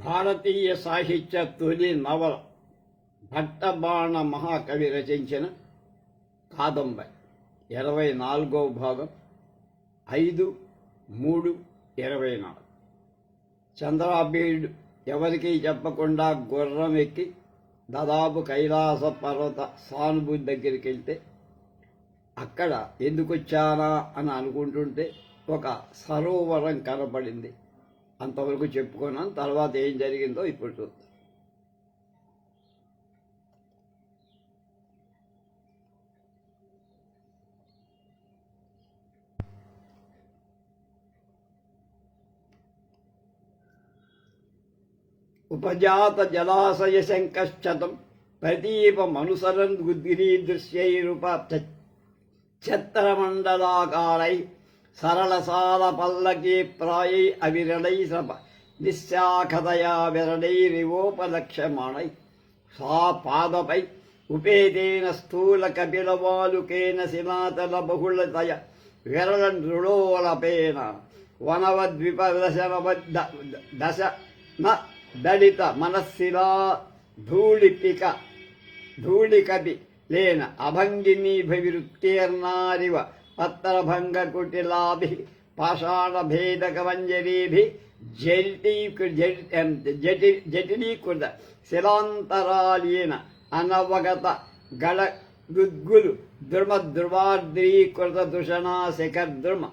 భారతీయ సాహిత్య తొలి నవల భట్టబాణ మహాకవి రచించిన కాదంబరి 24వ భాగం 5/3/24. చంద్రాబీడు ఎవరికీ చెప్పకుండా గుర్రం ఎక్కి దాదాపు కైలాస పర్వత సానుభూతి దగ్గరికి వెళ్తే అక్కడ ఎందుకొచ్చానా అని అనుకుంటుంటే ఒక సరోవరం కనపడింది. అంతవరకు చెప్పుకున్నాను. తర్వాత ఏం జరిగిందో ఇప్పుడు చూద్దాం. ఉపజాత జలాశయ శంకశ్చతం ప్రదీపమనుసరన్ గుద్గిరీదృశ్యైరుప ఛత్రమండలాకారై సరళసాల పల్లకీ ప్రాయై అవిరళై సప నిశ్శాఖతయా విరళైరివోపలక్ష్యమాణై సా పాదపై ఉపేతేన స్థూల కపిలవాలుకేన శిలాతల బహుళతయ విరళ నృళోలపేన వనవద్విపదశ న దళిత మనస్సిలా ధూళికపి లేన అభంగినీభివృత్తీర్ణారివ పత్రభంగకుటిలాభి పాషాణభేదకమంజరీభి జటిలీకృత శిలాంతరాలీన అనవగత గళగుద్గులు ద్రుమద్రువాద్రీకృత దూషణా శిఖర్ద్రుమ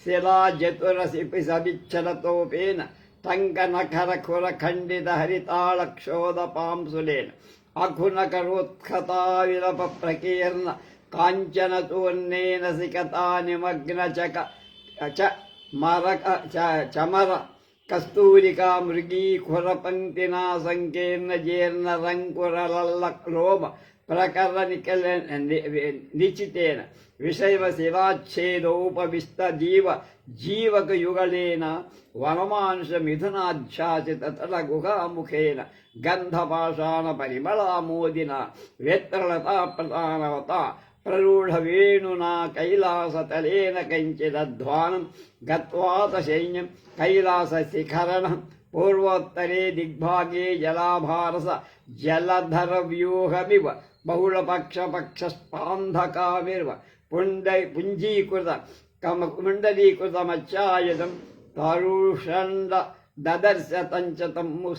శిలాజతురసిపి సవిచ్చలతోపేన టంకనఖరఖుర ఖండిత హరితాళక్షోద పాంసులేన అఖునకరోత్ఖతా విలప ప్రకీర్ణ కాంచనతూర్ణేన సికతా నిమగ్న చమర కస్తూరికా మృగీఖుర పంక్తినా సంకీర్ణ జీర్ణ రంకురలలోమ ప్రకర నిచితేన విషైవ శిలాచ్ఛేదోపవిష్ట జీవక యుగళేన వనమాంస మిథునాధ్యాసిత తల గుహాముఖేన గంధపాషాణ పరిమళామోదిన వేత్రలతా ప్రధానవత ప్రరూఢ వేణునా కైలాసతలేన కంచిదధ్వానం గత్వాత సైన్యం కైలాస శిఖరణం పూర్వోత్తరే దిగ్భాగే జలాభారస జలధర వ్యూహమివ బహుళపక్షస్పాంధకామిర్వ పుంజీకృత కుండలీకృతమచ్చాయుధం తరుషండ దదర్శ తంచతమ్ము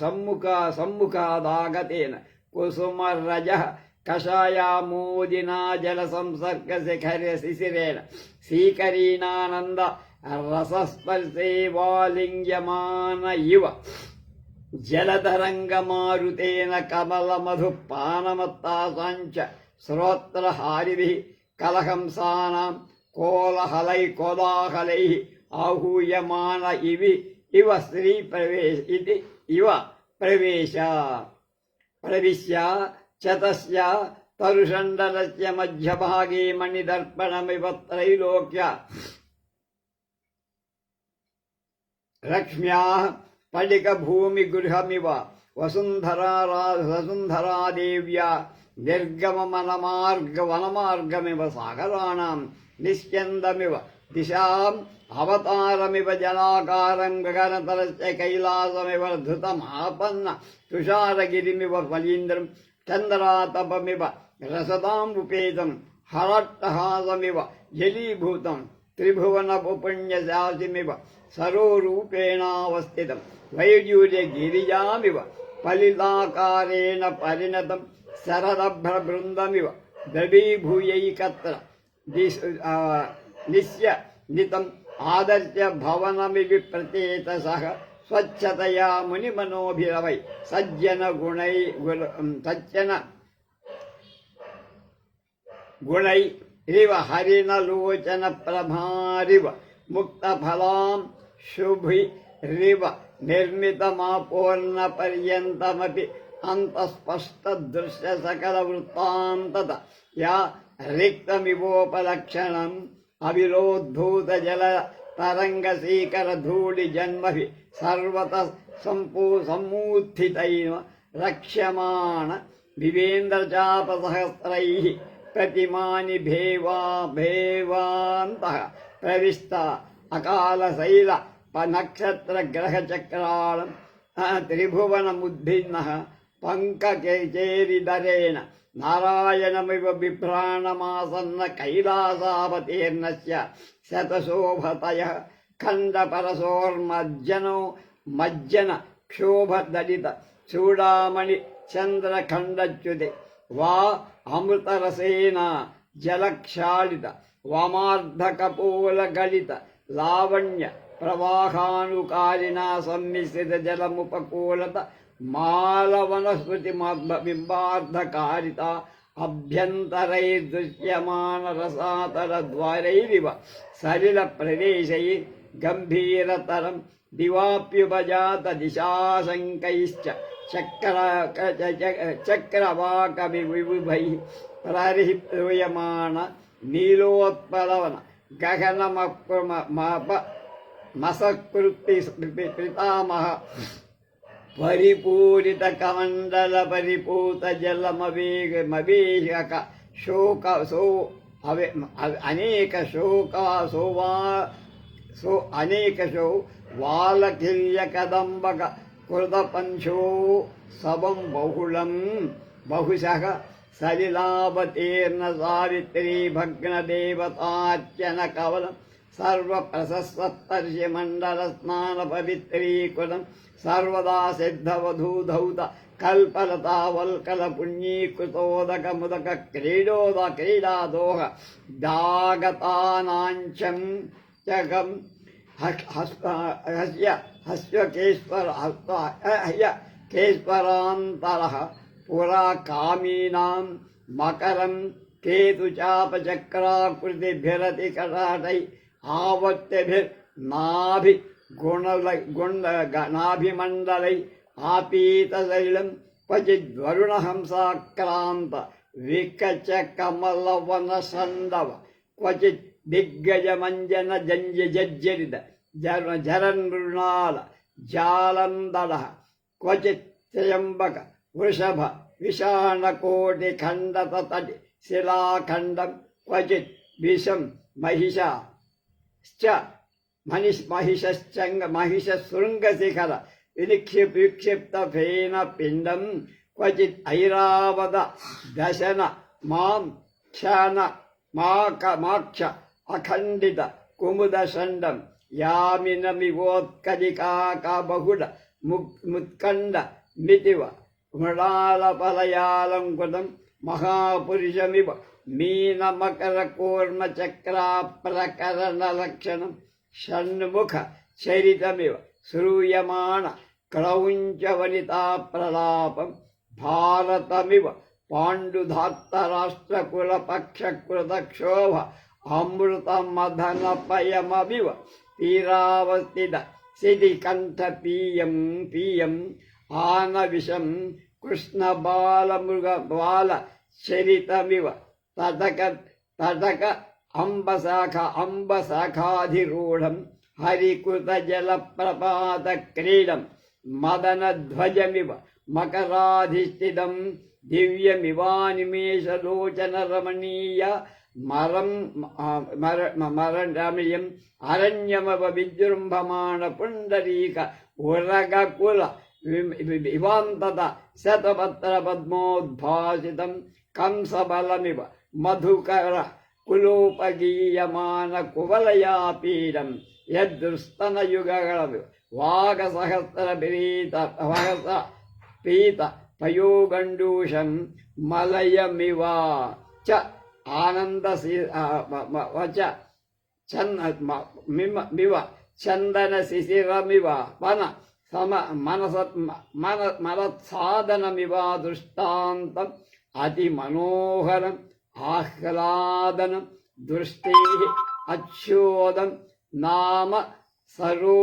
సమ్ముఖాదాగతేన కుసుమరజ కషాయామోదినా జల సంసర్గ శిఖర శిశిరేణ శ్రీకరీనానంద రసస్పర్శే వాలింగ్యమాన ఇవ జలతరంగమారుతేన కమలమధు పానమత్తాసాంచ శ్రోత్రహారిభిః కలహంసానాం కోలాహలై ఆహూయమాన ఇవ స్త్రీ ప్రవిశ్య చతస్య తరుషండలస్య మధ్యభాగే మణిదర్పణమివ త్రైలోక్య లక్ష్మ్యాః స్ఫటికభూమిగృహమివ వసుంధరాదేవ్యా నిర్గమవనమార్గమివ సాగరాణాం నిస్యందమివ దిశాం అవతారమివ జలాకారం గగనతలస్య కైలాసమివ ధృతమాపన్న తుషారగిరిమివ ఫలీంద్రం చంద్రాతపమివ రసతాంబుపేతం హరట్టహాసమివ జలీభూతం త్రిభువనపుపుణ్యశాసిమివ సరోరూపేణావస్థితం వైడ్యూర్యగిరిజామివ ఫలితాకారేణ పరిణతం శరదభ్రబృందమివ ద్రవీభూయైకత్ర నిత్యం ఆదర్శ భవనమివి ప్రచేతసః స్వచ్ఛతయా మునిమనోభిరవై సజ్జన గుణై ఇవ హరిణలోచన ప్రభారివ ముక్తఫలాం శుభిరివ నిర్మితమాపూర్ణ పర్యంతమపి అంతఃస్పష్టదృశ్య సకల వృత్తాంతత యా రిక్తమివోపలక్షణం అవిరోద్ధూత జల తరంగశీకర ధూళి జన్మభి సర్వత సమ్మూత్థితైన రక్ష్యమాణ వివేంద్రచాపసహస్రైః प्रतिमानि भेवान्तः प्रविष्टा अकालशैल नक्षत्रग्रहचक्राणं త్రిభువనముద్భిన్న పంకకేచేరిదరేణ నారాయణమివ బిభ్రాణమాసన్న కైలాసావతీర్ణస్య శతశోభతయ ఖండపరసోర్మజ్జనో మజ్జన క్షోభదలిత చూడామణి చంద్రఖండచ్యుతి వా అమృతరసేన జలక్షాళిత వామార్ధకపోలగళిత లావణ్య ప్రవాహానుకారిణా సమ్మిశ్రిత జలముపకూలత మాలవనస్మృతి బింబార్ధకారిత అభ్యంతరైర్దృశ్యమాన రసాతర ద్వారైరివ సలిల ప్రదేశై గంభీరతరం దివాప్యుపజాత దిశాశంకైశ్చ చక్రవాకవిభై ప్రరిహ్యమాణ నీలోత్పలవన గగనమప మసకృతి పితామహ పరిపూరిత కమండల పరిపూత జలమవేగమవేశక శోక సో అవే అనేక శోక సోవా సో అనేక శో వాలకిల్య కదంబక కృతపంచో సవం బహుళం బహుశః సలిలావతీర్ణ సావిత్రీ భగ్నదేవతార్చన కవలం సర్వప్రశస్తర్షి మండల స్నాన పవిత్రీకృతం సర్వదా సిద్ధవధూధౌత కల్పలతావల్కల పుణ్యీకృతోదక ముదక క్రీడాదోహ దాగతానాంచం చకం కేశ్వరాంతరః పురా కామీనాం మకరం కేతుచాపచక్రాకృతిభిరతి కటాటై ఆవర్త్యభిర్నాభి నాభిమండలై ఆపీతశైలం క్వచిద్వరుణహంసాక్రాంత వికచ కమలవనసండవ క్వచిత్ దిగ్గజమంజన జంజరిత జరనృణాల జాలందర క్వచిత్ త్రయంబక వృషభ విషాణకోటి ఖండతటి శిలాఖండం క్వచిత్ విషం महिषशृङ्गशिखर विक्षिप्त पिंडम क्वचित् ऐरावत दशन मां क्षण माक्ष अखंडित कुमुद षण्डम यामिनमिवोत्कलिका बहुड मुत्कंड मितिव मृणालपलयालंकृतं महापुरुषमिव मीनमकरकूर्मचक्रा प्रकरणलक्षणं षण्मुख चरितमिव श्रूयमाण क्रौञ्चवनिता प्रलापं भारतमिव पाण्डुधात्तराष्ट्रकुलपक्षकृतक्षोभ अमृतमदनपयमविव तीरावस्थित सिधिकण्ठपीयं आनविषं कृष्णबालमृगबाल चरितमिव तटक अम्बशाखाधिरूढं हरिकृतजलप्रपातक्रीडं मदनध्वजमिव मकराधिष्ठितं दिव्यमिवानिमेषलोचनरमणीय रमणीयम् अरण्यमव विजृम्भमाण पुण्डरीक उरगकुल विवान्तत शतपत्रपद्मोद्भासितं कंसबलमिव मधुकर कुलोपगीयमान कुवलयापीडं यदृस्तनयुगमिव वागसहस्रपीत पीत पयोगण्डूषं मलयमिव च आनन्दवच मिव चन्दनशिशिरमिव वन मनत्साधनमिव दृष्टान्तम् अतिमनोहरम् आह्लादनं दृष्टिः अच्छोदं नाम सरो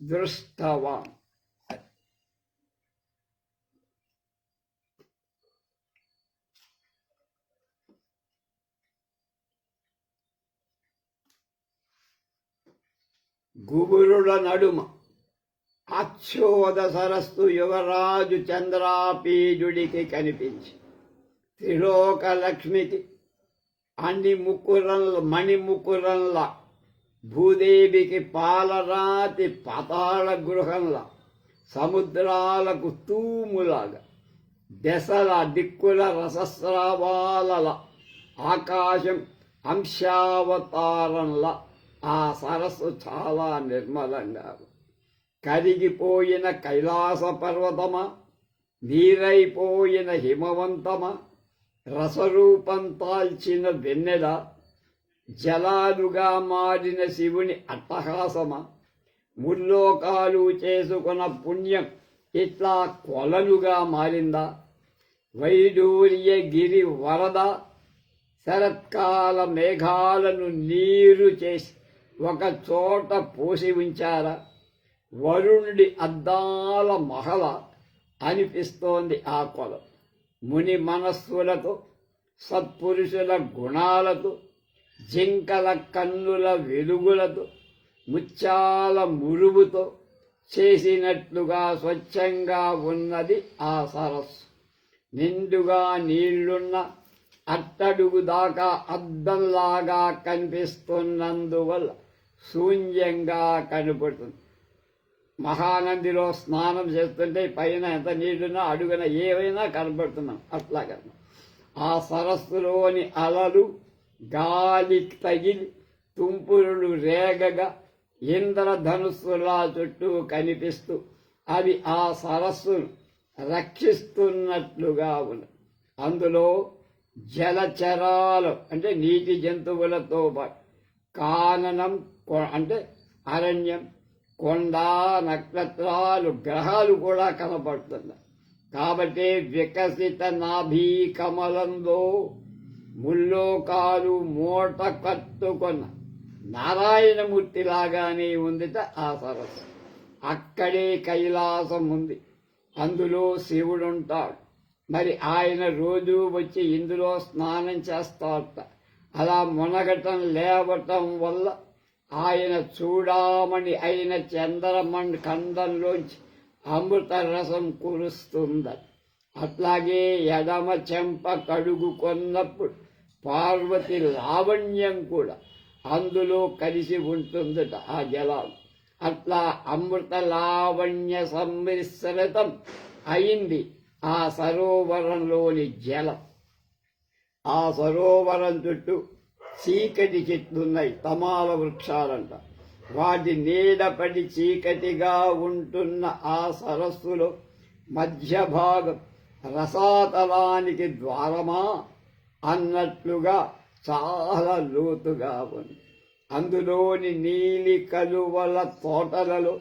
दृष्टवान्। గుబురుల నడుమ అచ్చోద సరస్సు యువరాజు చంద్రాపీజుడికి కనిపించి త్రిలోక లక్ష్మికి మణిముకురంలా భూదేవికి పాలరాతి పాతాళ గృహంలా, సముద్రాలకు తూములాగా, దశల దిక్కుల రసస్రావాల ఆకాశం అంశావతారంలా ఆ సరస్సు చాలా నిర్మలంగా. కరిగిపోయిన కైలాస పర్వతమా, నీరైపోయిన హిమవంతమా, రసరూపం తాల్చిన వెన్నెల, జలాలుగా మారిన శివుని అట్టహాసమా, ముల్లోకాలు చేసుకున్న పుణ్యం ఇట్లా కొలలుగా మారిందా, వైడూర్య గిరి వరద, శరత్కాల మేఘాలను నీరు చేసి ఒక చోట పోసి ఉంచారా, వరుణుడి అద్దాల మహల అనిపిస్తోంది ఆ కొలం. ముని మనస్సులతో, సత్పురుషుల గుణాలతో, జింకల కన్నుల వెలుగులతో, ముత్యాల మురుగుతో చేసినట్లుగా స్వచ్ఛంగా ఉన్నది ఆ సరస్సు. నిండుగా నీళ్లున్న అట్టడుగు దాకా అద్దంలాగా కనిపిస్తున్నందువల్ల శూన్యంగా కనపడుతుంది. మహానందిలో స్నానం చేస్తుంటే పైన ఎంత నీళ్లున్నా అడుగున ఏవైనా కనబడుతున్నాం. అట్లాగా ఆ సరస్సులోని అలలు గాలి తగిలి తుంపురులు రేగగా ఇంద్రధనుస్సులా చుట్టూ కనిపిస్తూ అవి ఆ సరస్సును రక్షిస్తున్నట్లుగా ఉన్నది. అందులో జలచరాలు అంటే నీటి జంతువులతో పాటు కాననం అంటే అరణ్యం, కొండ, నక్షత్రాలు, గ్రహాలు కూడా కనపడుతున్నాయి. కాబట్టి వికసిత నాభీ కమలంలో ముల్లోకాలు మూట కట్టుకున్న నారాయణమూర్తిలాగానే ఉందిట ఆ సరస్సు. అక్కడే కైలాసం ఉంది, అందులో శివుడుంటాడు. మరి ఆయన రోజు వచ్చి ఇందులో స్నానం చేస్తాడట. అలా మునగటం లేవటం వల్ల ఆయన చూడామణి అయిన చంద్రమణి ఖండంలోంచి అమృత రసం కురుస్తుందట. అట్లాగే ఎడమ చెంప కడుగుకొన్నప్పుడు పార్వతి లావణ్యం కూడా అందులో కలిసి ఉంటుందట ఆ జలాలు. అట్లా అమృత లావణ్య సమ్మిశ్రితం అయింది ఆ సరోవరంలోని జలం. ఆ సరోవరం చుట్టూ చీకటి చెట్లున్నాయి, తమాల వృక్షాలంట. వాటి నీడపడి చీకటిగా ఉంటున్న ఆ సరస్సులో మధ్య భాగం రసాతలానికి ద్వారమా అన్నట్లుగా చాలా లోతుగా ఉంది. అందులోని నీలి కలువల తోటలలో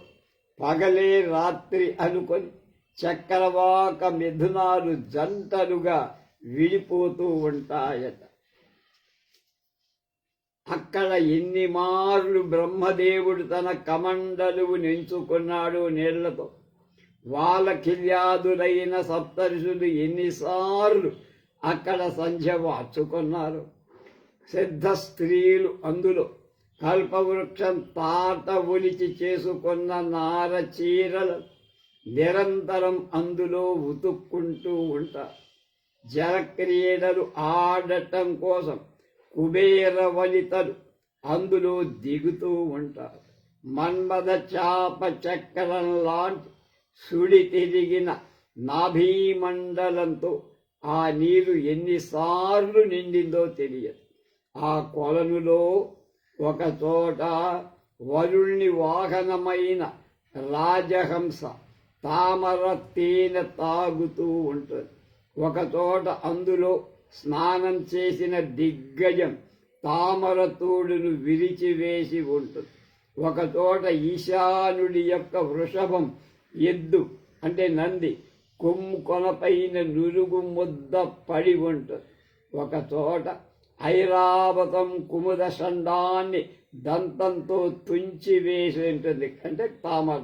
పగలే రాత్రి అనుకొని చక్రవాక మిథునాలు జంటలుగా విడిపోతూ ఉంటాయట. అక్కడ ఎన్ని మార్లు బ్రహ్మదేవుడు తన కమండలువు నించుకున్నాడు నీళ్లతో. వాలకిల్యాదులైన సప్తర్షులు ఎన్నిసార్లు అక్కడ సంధ్య వార్చుకున్నారు. సిద్ధ స్త్రీలు అందులో కల్పవృక్షం తాట ఒలిచి చేసుకున్న నార చీరలు నిరంతరం అందులో ఉతుక్కుంటూ ఉంటారు. జలక్రీడలు ఆడటం కోసం కుబేర వనితలు అందులో దిగుతూ ఉంటారు. మన్మథ చాప చక్రం లాంటి సుడి తిరిగిన నాభీమండలంతో ఆ నీరు ఎన్నిసార్లు నిండిందో తెలియదు. ఆ కొలనులో ఒక చోట వరుణ్ణి వాహనమైన రాజహంస తామర తేనె తాగుతూ ఉంటుంది. ఒక చోట అందులో స్నానం చేసిన దిగ్గజం తామర తోడును విరిచివేసి ఉంటుంది. ఒక చోట ఈశానుడి యొక్క వృషభం ఎద్దు అంటే నంది కొమ్ము కొనపైన నురుగు ముద్ద పడి ఉంటుంది. ఒక చోట ఐరావతం కుముద షండాన్ని దంతంతో తుంచి వేసి ఉంటుంది అంటే తామర.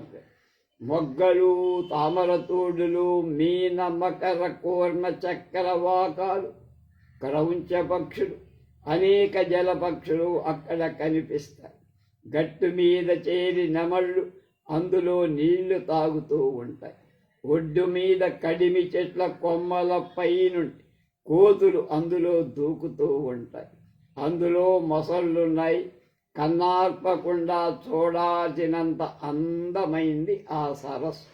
మొగ్గలు, తామరతోడులు, మీన, మకర, కూర్మ, చక్రవాకాలు, క్రౌంచ పక్షులు, అనేక జల పక్షులు అక్కడ కనిపిస్తాయి. గట్టు మీద చేరి నెమళ్ళు అందులో నీళ్లు తాగుతూ ఉంటాయి. ఒడ్డు మీద కడిమి చెట్ల కొమ్మలపై నుండి కోతులు అందులో దూకుతూ ఉంటాయి. అందులో మొసళ్ళున్నాయి, కన్నార్పకుండా చూడాల్సినంత అందమైంది ఆ సరస్సు.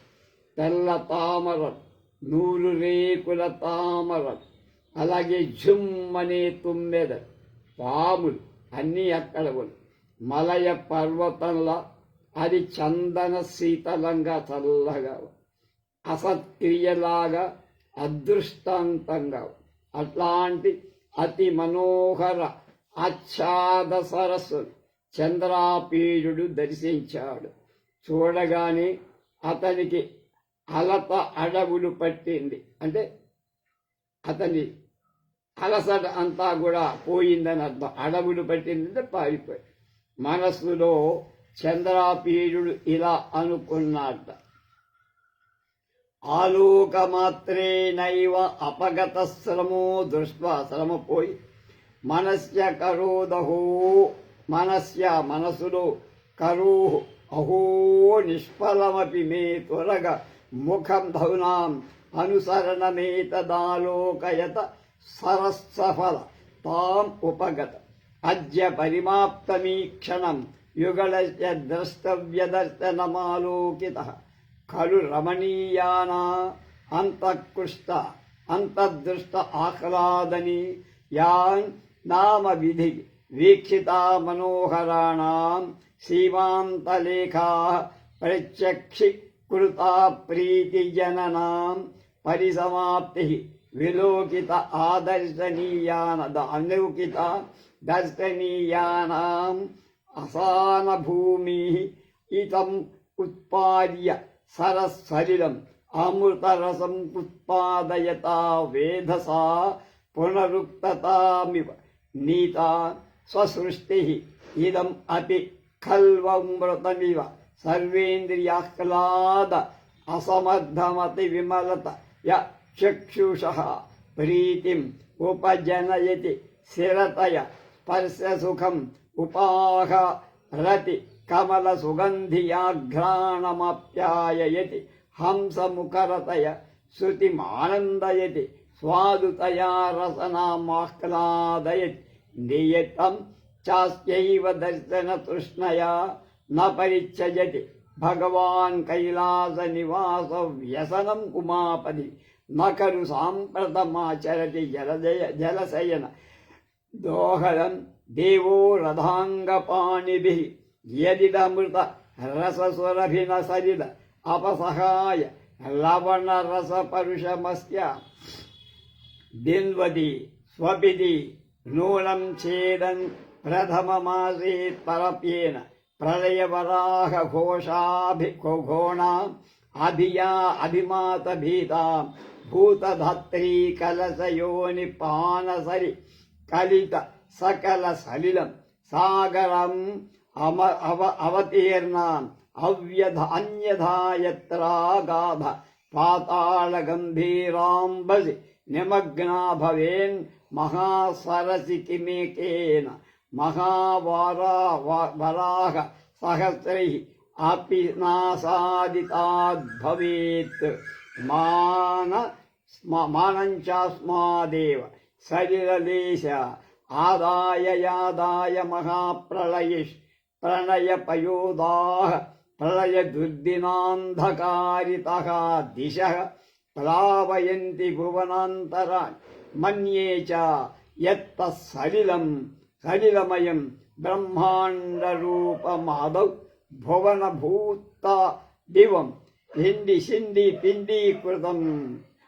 తెల్ల తామరలు, నూలు రేకుల తామరలు, అలాగే జుమ్మనే తుమ్మెద, పాములు అన్నీ అక్కడ ఉన్నాయి. మలయ పర్వతంలా అది చందన శీతలంగా చల్లగా, అసత్క్రియలాగా అదృష్టాంతంగా అట్లాంటి అతి మనోహర ఆచ్ఛాద సరస్సు చంద్రాపీడుడు దర్శించాడు. చూడగానే అతనికి అలత అడవులు పట్టింది. అంటే అతని అలసట అంతా కూడా పోయిందని అర్థం. అడవులు పట్టిందంటే పారిపోయి. మనస్సులో చంద్రాపీడుడు ఇలా అనుకున్నాట, ఆలోకమాత్రేనైవ అపగత శ్రమో దృష్ట్వా, శ్రమ పోయి మనస్య కరోదహో, మనసులో కరో అహో నిష్ఫలమపి మే త్వరగా ముఖం ధౌనాం అనుసరణమేతదాలోకయత సరస్సఫల తాం ఉపగత అద్య పరిమాప్తమీక్షణం యుగళస్య ద్రష్టవ్యదర్శనమాలోకిత ఖలు రమణీయానా అంతఃకృష్ట అంతర్దృష్ట ఆహ్లాదని యాన్ నామ విధి వీక్షితా మనోహరాణాం సీమాంతలేఖా ప్రత్యక్షీకృతా ప్రీతిజననాం పరిసమాప్తి విలోకిత అలౌకిత దర్శనీయానాం అసానభూమి ఇతం ఉత్పాద్య సరస్సలిలం అమృతరసం ఉత్పాదయతా వేధసా పునరుక్తతామివ నీతా స్వసృష్టి ఇదం అపి ఖల్వమృతమివ సర్వేంద్రియాహ్లాద అసమర్థమతి విమలత య చక్షుషః ప్రీతిం ఉపజనయతి శిరతయ స్పర్శసుఖం ఉపాహరతి కమల సుగంధియాఘ్రాణమప్యాయయతి హంసముఖరతయ శృతిమానందయతి స్వాదుతయా రసనామాహ్లాదయతి నియతం చాస్యైవ దర్శన తృష్ణయా న పరిచ్ఛయతి భగవాన్ కైలాస నివాస వ్యసనం ఉమాపది నకరు సాంప్రతమాచరతి జలశయన దోహదం దేవో రథాంగపాణిభిః యదిదమృత రసస్వరభిన సరిద అపసహాయ లవణరసపరుషమస్య దిన్వది స్వపిది నూనం ఛేదన్ ప్రథమమాసీత్ పరప్యేన ప్రళయవరాహ ఘోషాభిఘోణా అభియా అభిమాత భీతాం భూతధత్రీ కలశయోని పానసరి కలిత సకల సలిలం సాగరం అవతీర్ణాం అన్యథాయత్రాగాధ పాతాళ గంభీరాంబసి నిమగ్నా భవేన్ మహాసరసి కిమేకేన మహావరాహ సహస్రై అపి నాసాదితాద్భవేత్ మానంచాస్మాదేవ సలిలలేశ ఆదాయ యాదాయ మహాప్రళయిష్ ప్రణయపయోదాః ప్రళయ దుర్దినాంధకారితః దిశః ప్లావయంతి భువనాంతరాన్ మన్యే చ యత్తః సలిలమయం బ్రహ్మాండరూపమాదౌ భువనభూత దివం హిండి సిండి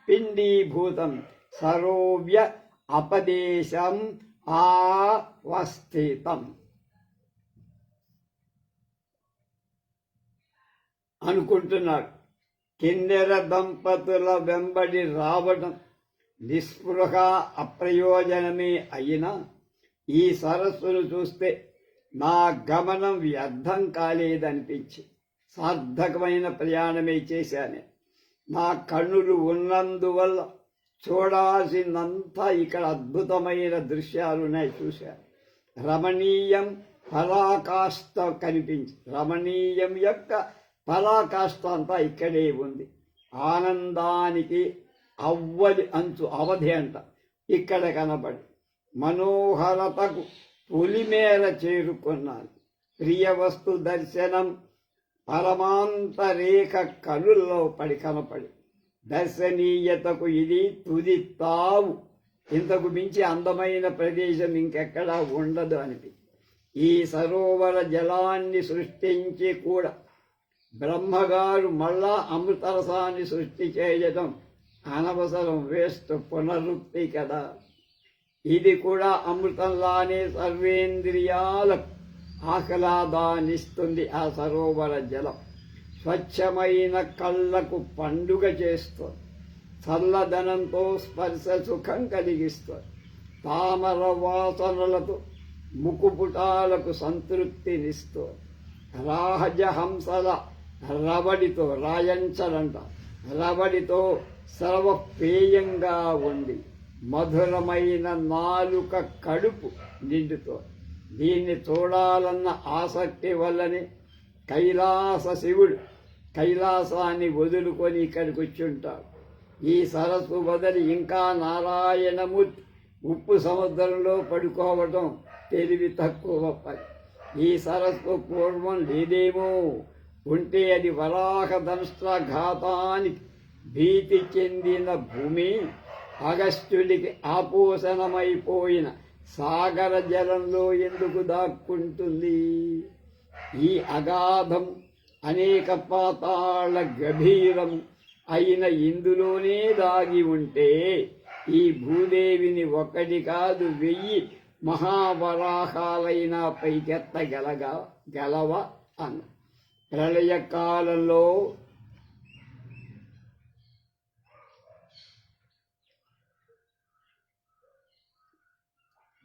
పిండీభూతం సరోవ్య అపదేశం ఆవస్థితం అనుకుంటున్నాడు. కిన్నెర దంపతుల వెంబడి రావడం నిస్పృహ అప్రయోజనమే అయినా ఈ సరస్సును చూస్తే నా గమనం వ్యర్థం కాలేదనిపించి సార్థకమైన ప్రయాణమే చేశాను. నా కన్నులు ఉన్నందువల్ల చూడాల్సిందంతా ఇక్కడ అద్భుతమైన దృశ్యాలున్నాయి, చూశాను. రమణీయం పరాకాష్ఠ కనిపించి, రమణీయం యొక్క పరాకాష్ఠ అంతా ఇక్కడే ఉంది. ఆనందానికి అవధి అంట ఇక్కడ కనబడి మనోహరతకు పులిమేర చేరుకున్నాను. ప్రియవస్తు దర్శనం పరమాంతరేఖ కనుల్లో పడి కనపడి దర్శనీయతకు ఇది తుది తావు. ఇంతకు మించి అందమైన ప్రదేశం ఇంకెక్కడా ఉండదు అనిపి ఈ సరోవర జలాన్ని సృష్టించి కూడా బ్రహ్మగారు మళ్ళా అమృతరసాన్ని సృష్టి చేయడం అనవసరం, వేస్ట్, పునరుక్తి కదా. ఇది కూడా అమృతంలానే సర్వేంద్రియాలకు ఆహ్లాదాన్నిస్తుంది. ఆ సరోవర జలం స్వచ్ఛమైన కళ్ళకు పండుగ చేస్తుంది, చల్లదనంతో స్పర్శ సుఖం కలిగిస్తుంది, తామర వాసనలతో ముక్కుపుటాలకు సంతృప్తినిస్తుంది, రాజహంసల రవడితో, రాయంచలంట, రవడితో సర్వపేయంగా ఉండి మధురమైన నాలుక కడుపు నిండుతోంది. దీన్ని చూడాలన్న ఆసక్తి వల్లనే కైలాస శివుడు కైలాసాన్ని వదులుకొని ఇక్కడికి వచ్చుంటాడు. ఈ సరస్సు వదిలి ఇంకా నారాయణమూర్తి ఉప్పు సముద్రంలో పడుకోవటం తెలివి తక్కువ పని. ఈ సరస్సు పూర్వం లేదేమో, ఉంటే అది వరాహ దంష్ట్రఘాతానికి భీతి చెందిన భూమి, అగస్త్యుడికి ఆపోషణమైపోయిన సాగర జలంలో ఎందుకు దాక్కుంటుంది? ఈ అగాధం అనేక పాతాళ గభీరం అయిన ఇందులోనే దాగి ఉంటే ఈ భూదేవిని ఒకటి కాదు 1000 మహావరాహాలైనా పైకెత్తగలవ అన్న. ప్రళయకాలంలో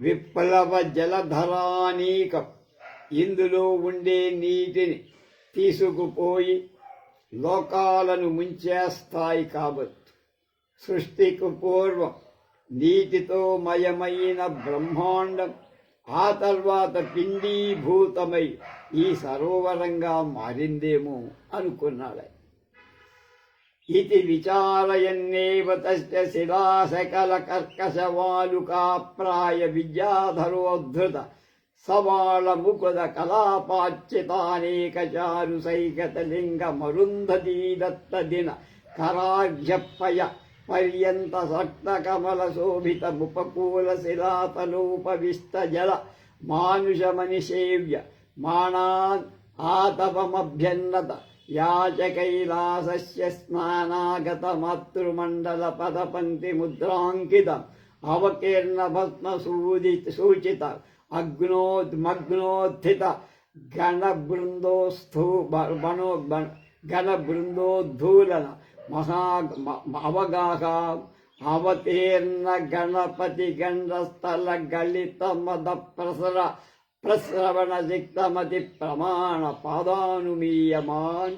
విప్లవ జలధరానీకం ఇందులో ఉండే నీటిని తీసుకుపోయి లోకాలను ముంచేస్తాయి. కాబట్టి సృష్టికి పూర్వం నీటితో మయమైన బ్రహ్మాండం ఆ తర్వాత పిండీభూతమై ఈ సరోవరంగా మారిందేమో అనుకున్నాడు. ఇది విచారయన్నేవ తస్య శిలాశకల కర్కశవాలుకాప్రాయ విద్యాధరోద్ధృత సవాళ ముకుద కళాపార్చితానేక చారు సైకతలింగ మరుంధతీ దత్త దిన కరార్ఘ్యపయ పర్యంత సక్త కమల శోభిత ముపకూల శిలాతనోపవిష్ట జల మానుషమనిషేవ్య మానాన్ ఆతపమభ్యన్నత యాచ కైలాసస్య స్నానాగత మాతృమండల పదపంక్తి ముద్రాంకితం అవకీర్ణ భస్మ సూచిత అగ్నోద్మగ్నోత్థిత గణబృందోద్ధూలన అవగాహ అవతీర్ణ గణపతి గండస్థల గళిత మద ప్రశ్రవణ జిక్తమతి ప్రమాణ పాదానుమీయమాన్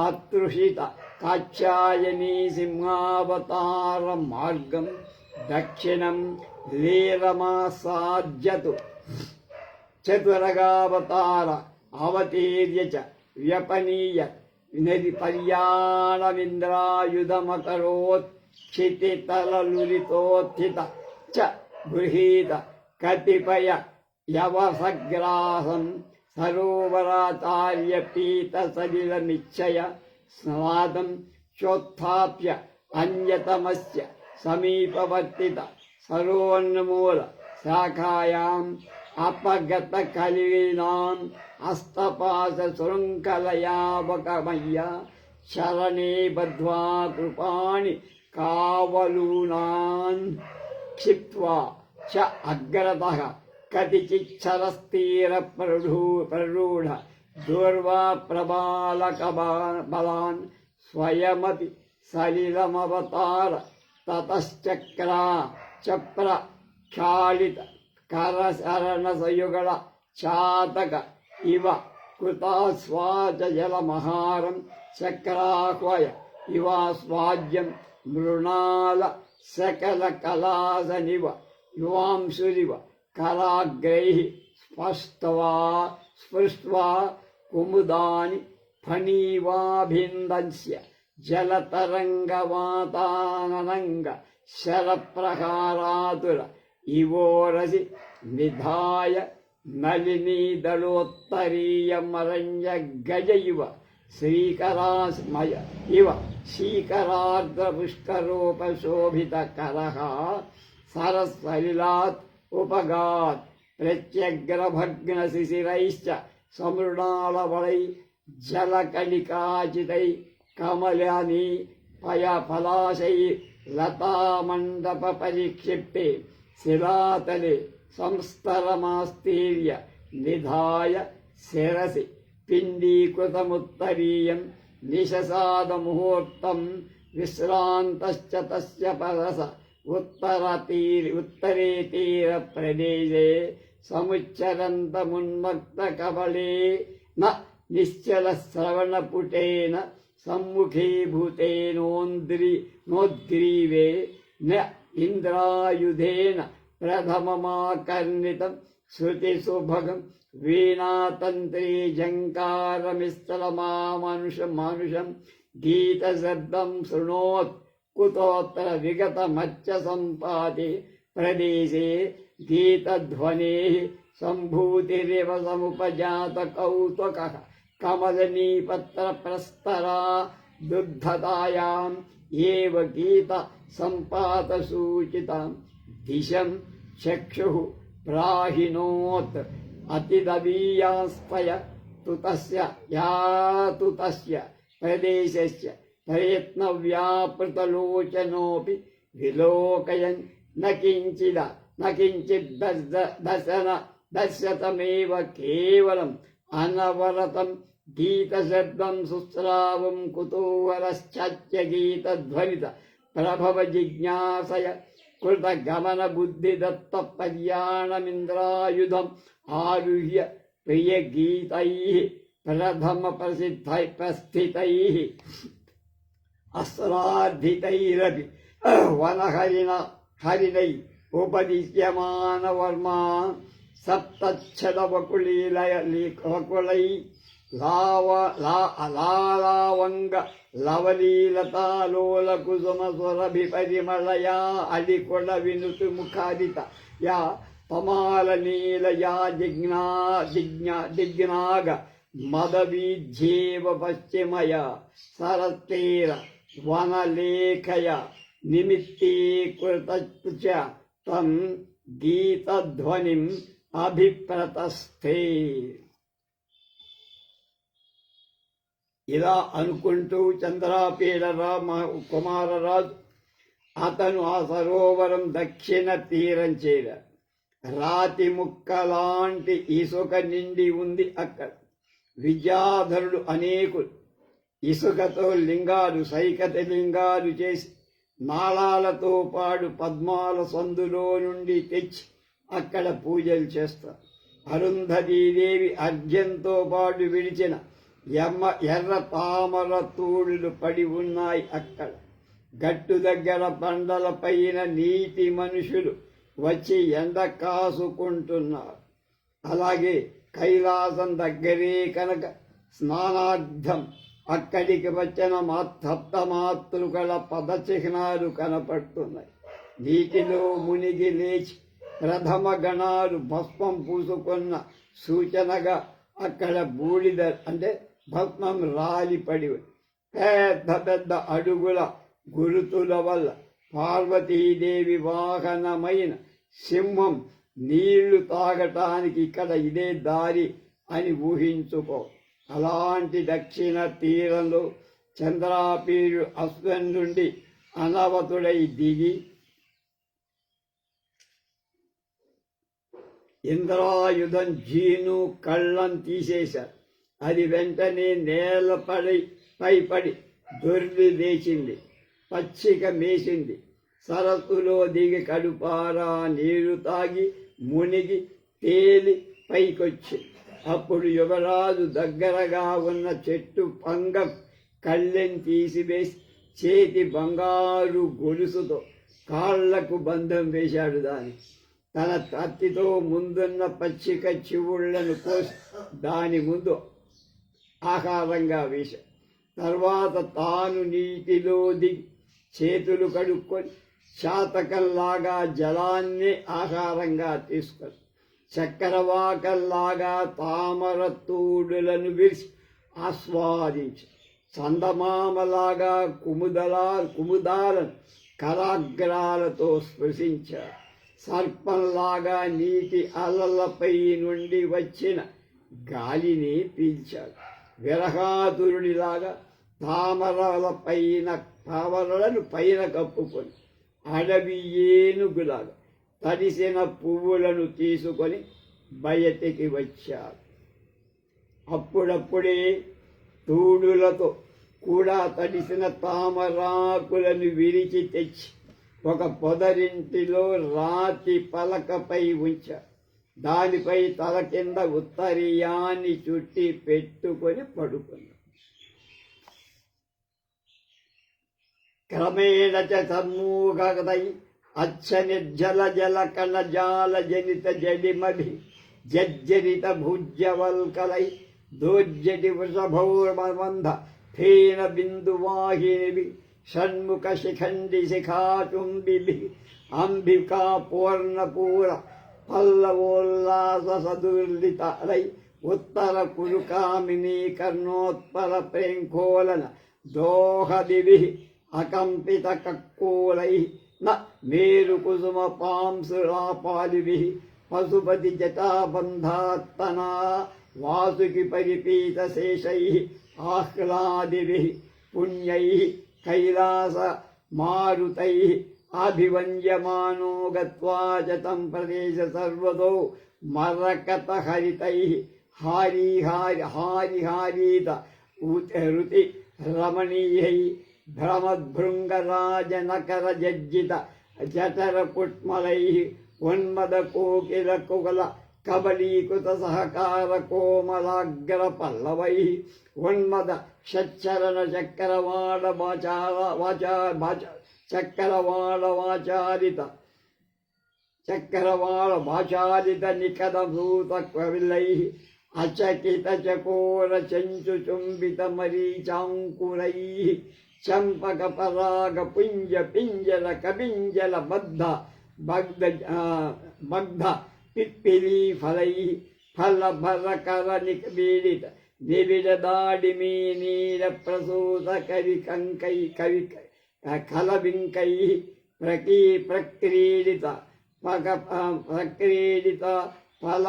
ఆతృషిత కాచ్యాయనీ సింహావతార మార్గం దక్షిణం లీరమాసాద్యతు చతురగావతార అవతీర్య చ వ్యపనీయ నది పర్యాణమింద్రాయుధమకరోత్ క్షితితలలులితోత్థిత చ గృహీత కతిపయ యవసగ్రాసం సరోవరాచార్య పీత సలిలమిచ్చయ స్నాదం చోత్థాప్య అన్యతమస్య సమీపవర్తిత సరోన్మూల శాఖాయాం అపగత కలినాం అస్తపాశ శృంఖలయావకమయ్య శరణే బద్ధ్వా కృపాణి కావలూనాన్ క్షిప్త్వా చ అగ్రతః కతిచిచ్చరస్తీర ప్రరూఢ దూర్వా ప్రభాలక బలాన్ స్వయమపి సలిలమవతార తతశ్చక్రా చప్ర క్షాళిత కరశరణసయుగళ చాతక ఇవ కృతాస్వాచ జలమహారం చక్రాహ్వయ ఇవాస్వాద్యం మృణాల సకల కళాసనివ యువాంశురివ కరాగ్రైః స్పృష్ట్వా కుముదాని ఫణీవాభిందస్య జలతరంగవాతాననంగ శరప్రహారాతుర ఇవోరసి నిధాయ నళినీ దళోత్తరీయమరణ్య గజ ఇవ శ్రీకరాస్మయ ఇవ శీకరార్ధ పుష్కరోపశోభిత కరః సరసలిలాత్ ఉపగాత్ ప్రత్యగ్రభగ్న శిశిరైశ్చ సమృణాళవళై జలకణికాచితై కమలాని పయఫలాశై లతామండప పరిక్షిప్తే శిలాతలే సంస్తరమాస్తీర్య నిధాయ శిరసి పిండీకృతముత్తరీయం నిశసాదముహూర్తం విశ్రాంతశ్చ తస్య పరస ఉత్తరే తీర ప్రదేశే సముచ్చరంతమున్మత్త కబళే న నిశ్చల శ్రవణపుటేన సమ్ముఖీభూతేనోద్గ్రీవే న ఇంద్రాయుధేన ప్రథమమాకర్ణితం శృతిసుభగం వీణాతంత్రీ ఝంకారమిస్తలమానుషం గీతశబ్దం శృణోత్ కుతోత్ర విగతమచ్చ సంపాతి ప్రదేశే గీతధ్వనేః సంభూతిరివ సముపజాత కౌతుకః కమలనీపత్రప్రస్తరా దుగ్ధతాయాం ఏవ గీత సంపాతసూచితాం దిశం చక్షుః ప్రాహిణోత్ అతిదవీయాస్తయ తుతస్య యాతు తస్య ప్రదేశస్య ప్రయత్నవ్యాపృతలోచనోపి విలోకయన్ నకించిద్ దర్శతమేవ కేవలం అనవరతం గీతశబ్దం సుస్రావం కుతూహలశ్చాత్య గీతధ్వనిత ప్రభవ జిజ్ఞాసయ కృత గమన బుద్ధిదత్త పర్యాణమింద్రాయుధం ఆరుహ్య ప్రియ గీతై ప్రథమ ప్రస్థితై అస్త్రార్థితైరపి హరిణై ఉపదిశ్యమానవర్మా సప్తచ్చదవకుళై లాలావంగ లవలీలతాలోల కుసుమ సురభిపరిమళయా అలికొడ వినుతు ముఖాదిత యా పమాల నీలయా దిగ్నాగ మదవీధ్యేవ పశ్చిమయ సరతేర వనలేఖయ నిమిత్తీకృత త్వం గీతధ్వనిం అభిప్రతస్థే. ఇలా అనుకుంటూ చంద్రాపీడ కుమారరాజు అతను ఆ సరోవరం దక్షిణ తీరం చేర. రాతి ముక్కలాంటి ఇసుక నిండి ఉంది అక్కడ. విద్యాధరుడు అనేకులు ఇసుకతో లింగాలు సైకత లింగాలు చేసి నాళాలతో పాటు పద్మాల సందులో నుండి తెచ్చి అక్కడ పూజలు చేస్తారు. అరుంధతీదేవి అర్ఘ్యంతో పాటు విడిచిన ఎర్ర తామర తూడులు పడి ఉన్నాయి అక్కడ. గట్టు దగ్గర బండల పైన నీటి మనుషులు వచ్చి ఎండ కాసుకుంటున్నారు. అలాగే కైలాసం దగ్గరే కనుక స్నానార్థం అక్కడికి వచ్చిన సప్తమాతృకల పదచిహ్నాలు కనపడుతున్నాయి. నీటిలో మునిగి లేచి ప్రథమ గణాలు భస్మం పూసుకున్న సూచనగా అక్కడ బూడిద అంటే భస్మం రాలిపడి పెద్ద పెద్ద అడుగుల గురుతుల వల్ల పార్వతీదేవి వాహనమైన సింహం నీళ్లు తాగటానికి ఇక్కడ ఇదే దారి అని ఊహించుకో. అలాంటి దక్షిణ తీరంలో చంద్రాపీడు అశ్వం నుండి అనవతుడై దిగి ఇంద్రాయుధం జీను కళ్ళం తీసేశారు. అది వెంటనే పడి దొర్లి లేచింది, పచ్చిక మేసింది. సరస్సులో దిగి కడుపారా నీరు తాగి మునిగి తేలి పైకొచ్చింది. అప్పుడు యువరాజు దగ్గరగా ఉన్న చెట్టు పంగ కళ్ళెం తీసివేసి చేతి బంగారు గొలుసుతో కాళ్లకు బంధం వేశాడు. దాని తన కత్తితో ముందున్న పచ్చిక చివుళ్లను కోసి దాని ముందు ఆహారంగా వేశాడు. తర్వాత తాను నీటిలో దిగి చేతులు కడుక్కొని శాతకంలాగా జలాన్ని ఆహారంగా తీసుకొని చక్కెరవాకల్లాగా తామర తూడులను విరిచి ఆస్వాదించి చందమామలాగా కుముదాలను కరాగ్రాలతో స్పృశించారు. సర్పంలాగా నీటి అలలపై నుండి వచ్చిన గాలిని పీల్చాడు. విరహాతురుడిలాగా తామరలను పైన కప్పుకొని అడవి ఏనుగులాగా తడిసిన పువ్వులను తీసుకొని బయటికి వచ్చాడు. అప్పుడప్పుడే తూడులతో కూడా తడిసిన తామరాకులను విరిచి తెచ్చి ఒక పొదరింటిలో రాతి పలకపై ఉంచాడు. దానిపై తల కింద ఉత్తరీయాన్ని చుట్టి పెట్టుకొని పడుకున్నాడు. క్రమేణ సమ్మూగై అచ్చనిర్జల జల కణజాల జనిత జడిమభి జజ్జరిత భుజ్యవల్కలై దోజ్జటి వృషభౌర్మంధ ఫేన బిందువాహిని షణ్ముఖ శిఖండి శిఖాచుంబి అంబికా పూర్ణపూర పల్లవోల్లాస సదుర్లితలై ఉత్తర కురుకామిని కర్ణోత్పల ప్రేంకోలన దోహదిభి అకంపిత కక్కోలై న మేరు కుసుమ పాంసురాపాలిభి పశుపతి జటాబంధాత్తనా వాసుకి పరిపీత శేషై ఆహ్లాదిభి పుణ్యై కైలాస మారుతై అభివంద్యమానో గత్వా చ తం ప్రదేశ సర్వదో మరకత హరితై హారీత రుతి రమణీయై భ్రమద్భృంగరాజనకర జజ్జిత జఠర కుట్మలై ఉన్మద కోకిల కుగల కబలీకృత సహకార కోమలాగ్ర పల్లవై ఉన్మద షచ్చరణ చక్రవాళ వాచారిత నికరభూత కవిలై అచకిత చకోర చెంచు చుంబిత మరీచాంకురై చంపక పరాగ పుంజ పింజల కబింజల బగ్ధ పిప్పిలి ఫలై ఫల భరకర నిబీడిత నిబిడ దాడిమీ నీల ప్రసూత కవి కంకై కవి కలవింకై ప్రక్రీడిత ఫల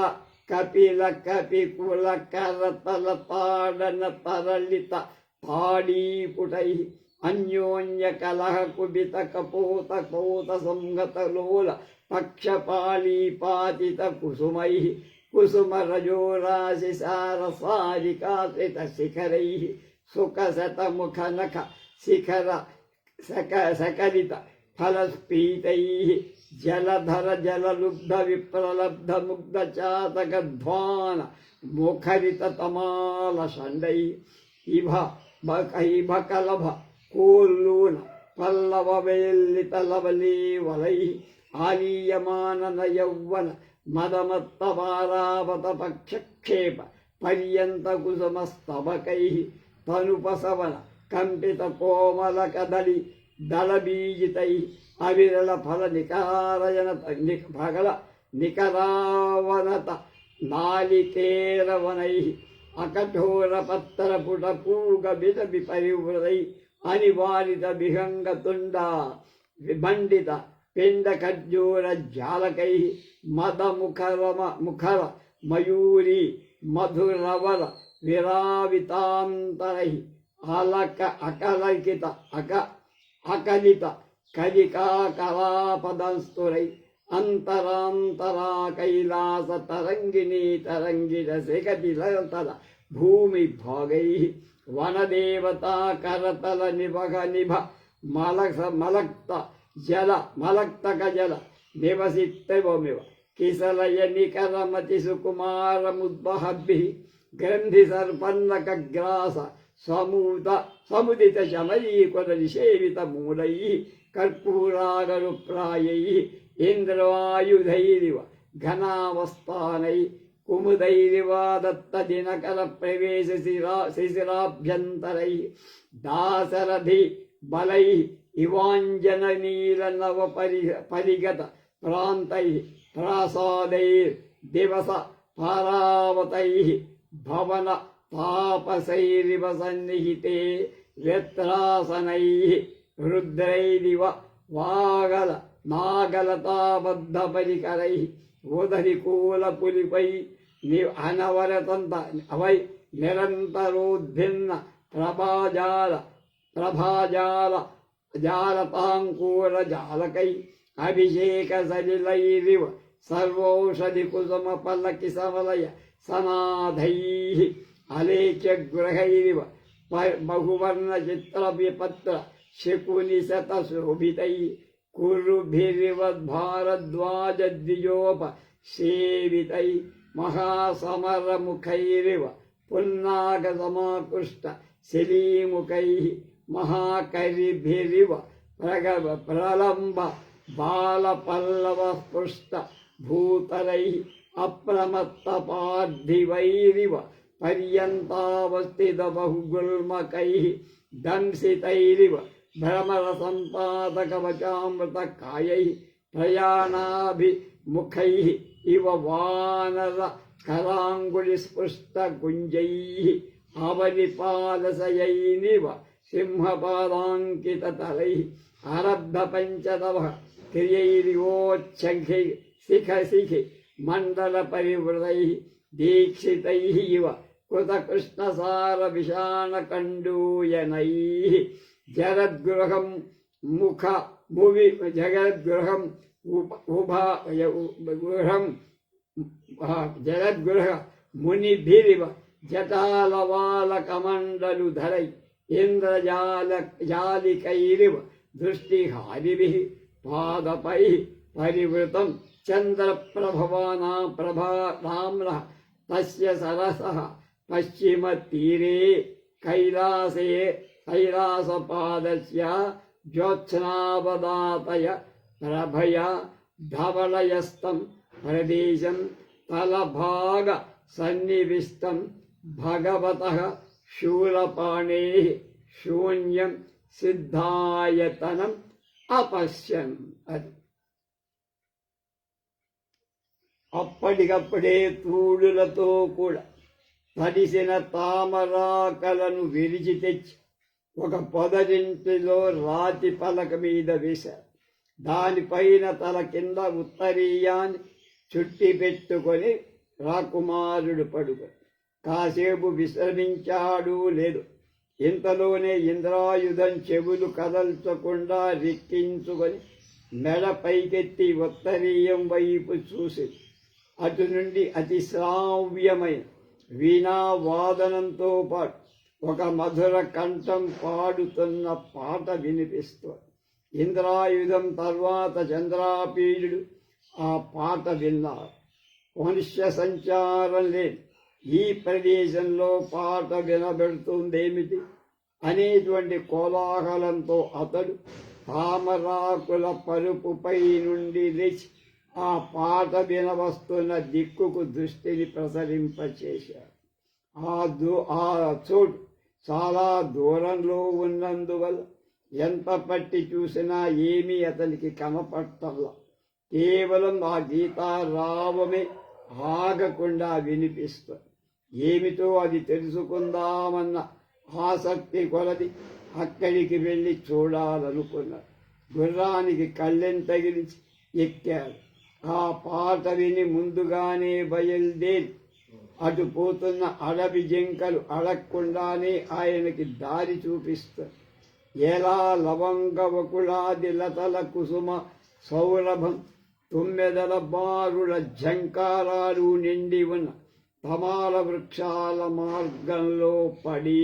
కపిల కపికుల కరతల తాడన తరళిత తాడీపుటై అన్యోన్య కలహ కుబిత కపోత కోత సంగతలోల పక్షపాళీపాతిత కుసుమై కుసుమ రజోరాశి సారసారికాశ్రిత శిఖరై సుఖశత ముఖ నఖ శిఖర సకలిత ఫలస్ఫీతై జలధర జలలుబ్ధ విప్రలబ్ధ ముగ్ధ చాతకధ్వాన ముఖరిత తమాల షండై ఇభ కలభ కోల్లూన పల్లవ వేల్లిత లవలీవలై ఆలీయమానన యౌవన మదమత్త వారావత పక్షక్షేప పర్యంత కుసుమస్తబకై తనుపసవన కంపిత కోమల కదలి దళబీజితై అవిరళ ఫల నికారయన భగల నికరావనత నాలికేరవనై అకఠోర పత్తర పుట పూగ బిదబి పరివృతై అనివారిత విహంగ తుండ విబండిత పిండ ఖర్జూర జాలకై మద ముఖర మయూరి మధురవర విరావితాంతరై అకలిత కలికా కళాపదంస్తురై అంతరాంతరా కైలాస తరంగిణీ తరంగిణ శిఖతిలతల భూమి భాగై వనదేవతా కరతల నిభ మలక్తక జల నివసిత్తవమివ కిసలయ నికరమతి సుకుమారముద్వహభి గ్రంథి సర్పన్నకగ్రాస సముదిత శమరీకుల నిషేవిత మూలై కర్పూరాగరు ప్రాయై ఇంద్రవాయుధైరివ ఘనావస్థానై కుముదైరివా దత్త దినకర ప్రవేశ శిశిరాభ్యంతరై దాశరథి బలై ఇవాంజన నీల నవ పరిగత ప్రాంతై ప్రాసాదై దివస పారావతైః భవన తాపసైరివ సన్నిహితే వ్యత్రాసనైః రుద్రైరివ వాగల నాగలతాబద్ధ పరికరైః ఉదరికూల పులిపై అనవరతంత అవై నిరంతరోద్భిన్న ప్రభాజాల జాలతాంకూర జాలకై అభిషేక సలిలైరివ సర్వౌషధి కుసుమ పల్లకి సమలయ సనాథైః అలేఖ్య గృహైరివ బహువర్ణ చిత్ర విపత్ర శకుని శత శోభితైః కురుభిరివద్భారద్వాజ ద్విజోప సేవితై మహాసమరముఖైరివ పున్నాగ సమాకృష్ట శలీముఖైః మహాకరిభిరివ ప్రలంబ బాలపల్లవ స్పృష్ట భూతరైః అప్రమత్త పార్థివైరివ పర్యంతావస్థిత బహుగుల్మకైః దంసితైరివ భ్రమర సంపాదక వచామృత కాయైః ప్రయాణాభిముఖైః ఇవ వానర కరాంగుళి స్పృష్ట గుంజైః అవనిపాదశయైనివ సింహపాదాంకిత తలైః అరబ్ధ పంచతవ క్రియైరివోచ్చంఖై శిఖి మండల పరివృతైః దీక్షితైః ఇవ కృతకృష్ణసార విషాణ కండూయనైః జగద్గృహం జగద్గృహం జగద్గృహ మునిభిరివ జటాలవాల కమండలుధరై ఇంద్రజాలికైరివ దృష్టిహారిభిః పాదపై పరివృతం చంద్రప్రభానామ్నః తస్య సరసః పశ్చిమతీరే కైలాసపాదస్య జ్యోత్స్నావదాతయ ప్రభయ ధవళయస్తం ప్రదేశం తలభాగ సన్నివిష్టం భగవతః శూలపాణేః శూన్యం సిద్ధాయతనం అపశ్యన్. అది అప్పటికప్పుడే తూడులతో కూడా తడిసిన తామరాకలను విరిచి తెచ్చి ఒక పొదరింటిలో రాతి పలక మీద వేశారు. దానిపైన తల కింద ఉత్తరీయాన్ని చుట్టి పెట్టుకొని రాకుమారుడు పడుకొని కాసేపు విశ్రమించాడు లేదు. ఇంతలోనే ఇంద్రాయుధం చెవులు కదల్చకుండా రిక్కించుకొని మెడ పైకెత్తి ఉత్తరీయం వైపు చూసి అటు నుండి అతి శ్రావ్యమైన వీణావాదనంతో పాటు ఒక మధుర కంఠం పాడుతున్న పాట వినిపిస్తోంది. ఇంద్రాయుధం తర్వాత చంద్రాపీడుడు ఆ పాట విన్నారు. మనుష్య సంచారం లేని ఈ ప్రదేశంలో పాట వినబెడుతుందేమిటి అనేటువంటి కోలాహలంతో అతడు తామరాకుల పరుపుపై నుండి లేచి ఆ పాట వినవస్తున్న దిక్కుకు దృష్టిని ప్రసరింపచేశాడు. ఆ చోటు చాలా దూరంలో ఉన్నందువల్ల ఎంత పట్టి చూసినా ఏమీ అతనికి కనపట్టల్లా. కేవలం ఆ గీతారావమే ఆగకుండా వినిపిస్తుంది. ఏమిటో అది తెలుసుకుందామన్న ఆసక్తి కొలది అక్కడికి వెళ్ళి చూడాలనుకున్నాడు. గుర్రానికి కళ్ళెం తగిలించి ఎక్కాడు. ఆ పాట విని ముందుగానే బయలుదేరి అటు పోతున్న అడవి జింకలు అడగకుండానే ఆయనకి దారి చూపిస్తారు. ఎలా లవంగ వకుళాది లతల కుసుమ సౌరభం తుమ్మెదల బారుల ఝంకారాలు నిండి ఉన్న తమాల వృక్షాల మార్గంలో పడి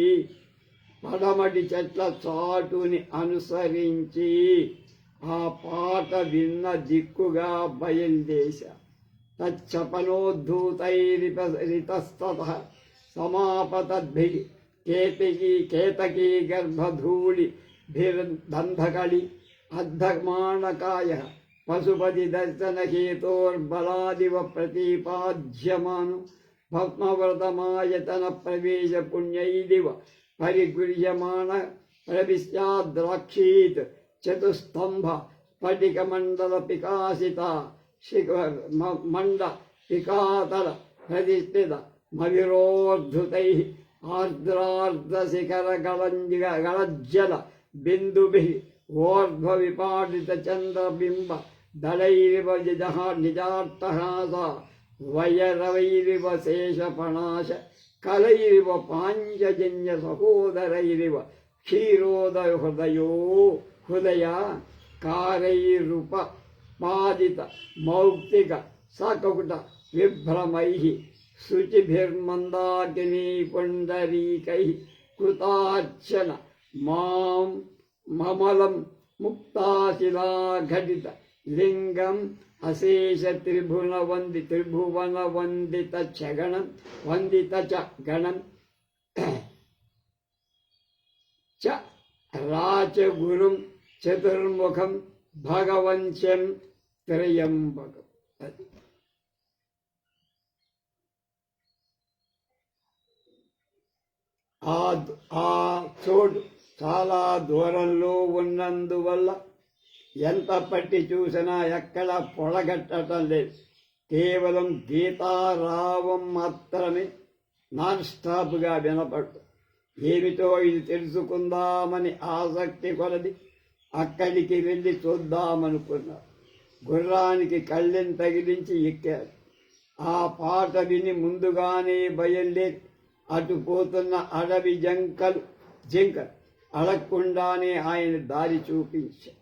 పడమటి చెట్ల చాటుని అనుసరించి ఆ పాట విన్న దిక్కుగా బయలుదేశా. తచ్చపనోద్ధూతైరితస్తతః సమాపతద్భిః కేతకీ గర్భధూళి భిర్దంధకళి అర్ధమాణకాయః పశుపతి దర్శన హేతోర్బలాదివ ప్రతిపాద్యమాను భస్మవ్రతమాయతన ప్రవేశ పుణ్యైదివ పరిగృహ్యమాణ ప్రవిశ్యాద్రాక్షీత్ చతుస్తంభ స్ఫటిక మండల పికాసిత మండ పికాతల ప్రతిష్ఠిత మవిరోద్ధృతై ఆర్ద్రార్ధశిఖర గళజ్జల బిందుభిః ఓర్ధ్వ విపాటిత చంద్రబింబ దళైరివ నిజాట్టహాస వయరవైరివ శేషపణాశ కలైరివ పాంచజన్య సహోదరైరివ క్షీరోదయ హృదయ కారైరుప పాదిత మౌక్తిక సకకుట విభ్రమైః శుచిభిర్మందాకినీ పుండరీకైః కృతార్చన మాం మమలం ముక్తాశిలాఘటిత లింగం అశేష త్రిభువన వందిత గణం వందిత చ గణం చ రాచగురుం చతుర్ముఖం భగవంత్యం త్రయంబకం. ఆ చోటు చాలా దూరంలో ఉన్నందువల్ల ఎంత పట్టి చూసినా ఎక్కడ పొడగట్టడం లేదు. కేవలం గీతారావం మాత్రమే నాన్ స్టాప్గా వినపడుతుంది. ఏమిటో ఇది తెలుసుకుందామని ఆసక్తి కొలది అక్కడికి వెళ్ళి చూద్దామనుకున్నారు. గుర్రానికి కళ్ళెం తగిలించి ఎక్కారు. ఆ పాట విని ముందుగానే బయలుదేరి అటు పోతున్న అడవి జింకలు అడగకుండానే ఆయన దారి చూపించారు.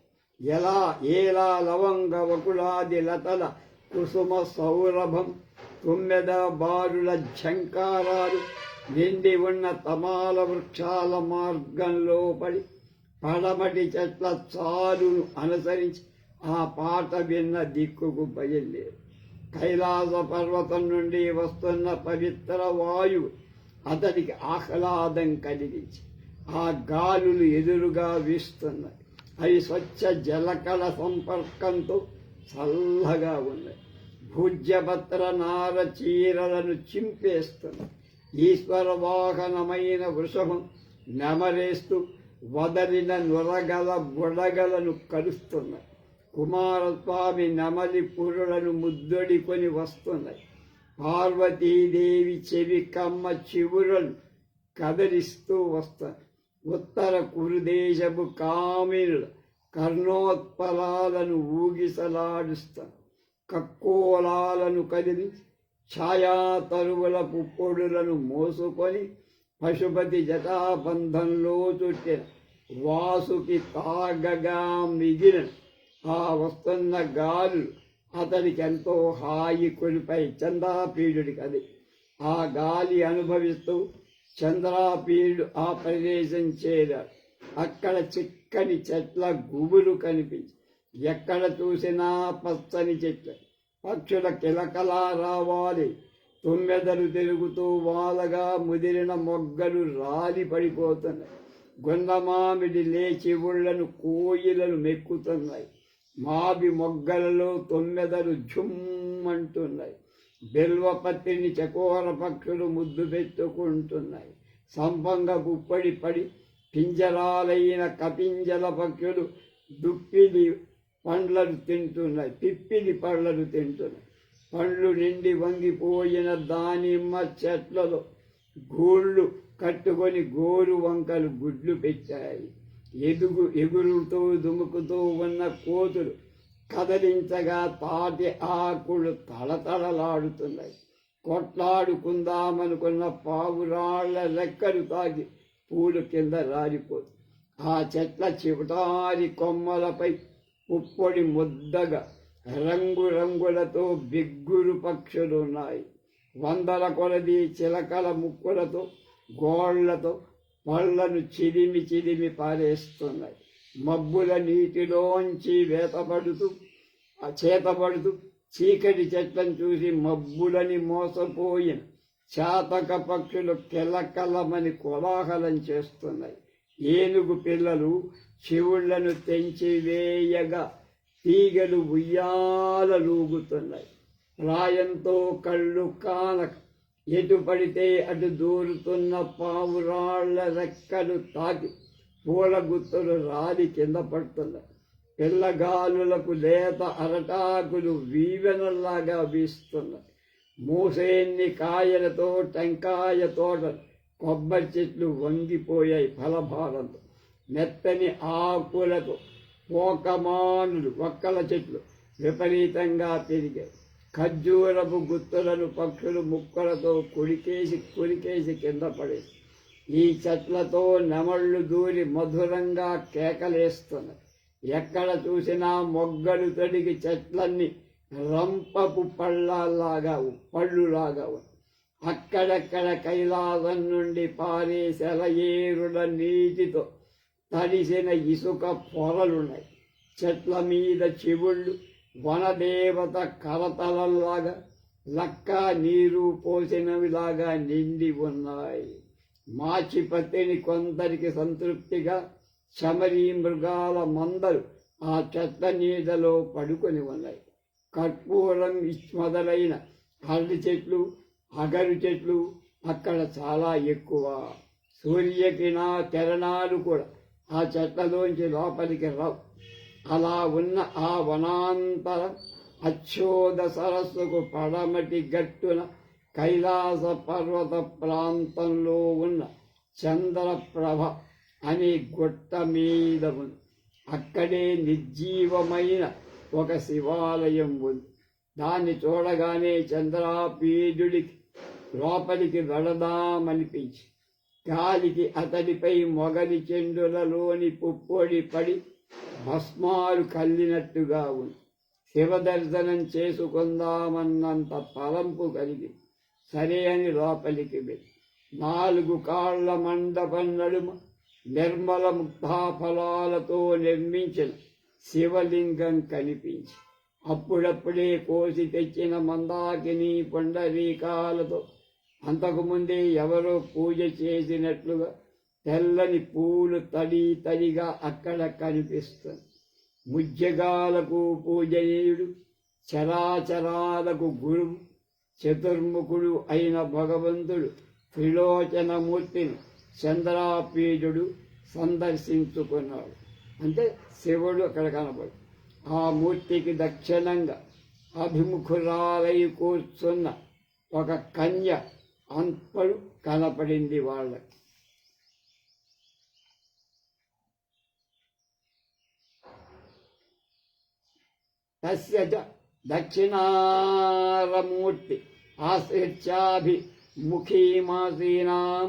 ఏలా లవంగ వకులాది లతల కుసుమ సౌరభం తుమ్మెద బారుల ఝంకారాలు నిండి ఉన్న తమాల వృక్షాల మార్గంలో పడి పడమటి చెట్ల చాలును అనుసరించి ఆ పాట విన్న దిక్కుకు బయలుదేరు. కైలాస పర్వతం నుండి వస్తున్న పవిత్ర వాయువు అతడికి ఆహ్లాదం కలిగించి ఆ గాలులు ఎదురుగా వీస్తున్నాయి. అవి స్వచ్ఛ జలకళ సంపర్కంతో చల్లగా ఉన్నాయి. భూజ్యపత్ర నార చీరలను చింపేస్తున్నాయి. ఈశ్వర వాహనమైన వృషభం నెమరేస్తూ వదలిన నురగల బుడగలను కలుస్తున్నాయి. కుమారస్వామి నెమలి పురులను ముద్దొడికొని వస్తున్నాయి. పార్వతీదేవి చెవి కమ్మ చివురలు కదిలిస్తూ వస్తాయి. ఉత్తర కురుదేశపు కామినుల కర్ణోత్పలాలను ఊగిసలాడుస్తాను. కక్కోలాలను కదిలించి ఛాయా తరువుల పుప్పొడులను మోసుకొని పశుపతి జటాబంధంలో చుట్టిన వాసుకి తాగగా మిగిలిన ఆ వస్తున్న గాలులు అతడికి ఎంతో హాయి కొలిపై. చంద్రాపీడుడికి అది ఆ గాలి అనుభవిస్తూ చంద్రాపీడు ఆ ప్రదేశం చేరాడు. అక్కడ చిక్కని చెట్ల గుబులు కనిపించి ఎక్కడ చూసినా పచ్చని చెట్లు, పక్షుల కిలకలా రావాలి. తుమ్మెదలు తిరుగుతూ వాలగా ముదిరిన మొగ్గలు రాలి పడిపోతున్నాయి. గుండమామిడి లేచి ఊళ్ళను కోయిలలు మెక్కుతున్నాయి. మావి మొగ్గలలో తొమ్మెదలు ఝుమ్మంటున్నాయి. బెల్వపత్రిని చకోర పక్షులు ముద్దు పెట్టుకుంటున్నాయి. సంపంగ గుప్పడి పడి పింజరాలైన కపింజల పక్షులు దుప్పిలి పండ్లను తింటున్నాయి. పిప్పిలి పళ్ళను తింటున్నాయి. పండ్లు నిండి వంగిపోయిన దానిమ్మ చెట్లలో గూళ్ళు కట్టుకొని గోరు వంకలు గుడ్లు పెట్టాయి. ఎగురుతూ దుముకుతూ ఉన్న కోతులు కదలించగా తాటి ఆకులు తళతళలాడుతున్నాయి. కొట్లాడుకుందామనుకున్న పావురాళ్ల రెక్కలు తాగి పూలు కింద రాలిపోతుంది. ఆ చెట్ల చివటారి కొమ్మలపై పుప్పొడి ముద్దగా రంగురంగులతో బిగ్గురు పక్షులున్నాయి. వందల కొలది చిలకల ముక్కులతో గోళ్లతో పళ్లను చిదిమి పారేస్తున్నాయి. మబ్బుల నీటిలోంచి చేతపడుతూ చీకటి చెట్లను చూసి మబ్బులని మోసపోయిన చాతక పక్షులు కెలకలమని కోలాహలం చేస్తున్నాయి. ఏనుగు పిల్లలు చెవుళ్లను తెంచి వేయగా తీగలు ఉయ్యాలూగుతున్నాయి. ప్రాయంతో కళ్ళు కానక ఎటు పడితే అటు దూరుతున్న పావురాళ్ల రెక్కలు తాకి పూల గుత్తులు రాలి కింద పడుతున్నాయి. పిల్లగాలులకు లేత అరటాకులు వీవెనల్లాగా వీస్తున్నాయి. మూసేన్ని కాయలతో టెంకాయ తోటలు, కొబ్బరి చెట్లు వంగిపోయాయి ఫలభారంతో. మెత్తని ఆకులతో పోకమానులు ఒక్కల చెట్లు విపరీతంగా పెరిగాయి. ఖర్జూరపు గుత్తులను పక్షులు ముక్కలతో కురికేసి కింద పడేసి, ఈ చెట్లతో నెమళ్ళు దూరి మధురంగా కేకలేస్తున్నాయి. ఎక్కడ చూసినా మొగ్గలు తొడిగి చెట్లన్నీ రంపపు పళ్ళులాగా అక్కడక్కడ కైలాసం నుండి పారే సెలయేరుల నీటితో తడిసిన ఇసుక పొరలున్నాయి. చెట్ల మీద చెవుళ్ళు వనదేవత కరతలంలాగా లక్క నీరు పోసినవిలాగా నిండి ఉన్నాయి. మాచిపత్తిని కొందరికి సంతృప్తిగా చమరీ మృగాల మందలు ఆ చెట్ల నీడలో పడుకొని ఉన్నాయి. కర్పూరం మొదలైన అరటి చెట్లు, అగరు చెట్లు అక్కడ చాలా ఎక్కువ. కిరణాలు కూడా ఆ చెట్లలోంచి లోపలికి రావు. అలా ఉన్న ఆ వనాంతర అచ్చోద సరస్సుకు పడమటి గట్టున కైలాస పర్వత ప్రాంతంలో ఉన్న చంద్రప్రభ అనే గుట్ట మీద ఉంది. అక్కడే నిర్జీవమైన ఒక శివాలయం ఉంది. దాన్ని చూడగానే చంద్రాపీడుడికి లోపలికి వెళదామనిపించి, గాలికి అతడిపై మొగలి చెండులలోని పుప్పొడి పడి భస్మాలు కల్లినట్టుగా ఉంది. శివదర్శనం చేసుకుందామన్నంత తలంపు కలిగి సరే అని లోపలికి వెళ్ళి 4 కాళ్ల మండపం నడుమ నిర్మల ముక్తాఫలాలతో నిర్మించిన శివలింగం కనిపించి, అప్పుడప్పుడే కోసి తెచ్చిన మందాకిని పుండరీకాలతో అంతకుముందే ఎవరో పూజ చేసినట్లుగా తెల్లని పూలు తడిగా అక్కడ కనిపిస్తుంది. ముజ్జగాలకు పూజనీయుడు, చరాచరాలకు గురువు, చతుర్ముఖుడు అయిన భగవంతుడు త్రిలోచనమూర్తిని చంద్రాపీఠుడు సందర్శించుకున్నాడు. అంటే శివుడు అక్కడ కనపడు. ఆ మూర్తికి దక్షిణంగా అభిముఖురాలై కూర్చున్న ఒక కన్య అంతడు కనపడింది వాళ్ళకి. తస్య దక్షిణారమూర్తి ఆశ్రిత్యాభిముఖీమాసీనాం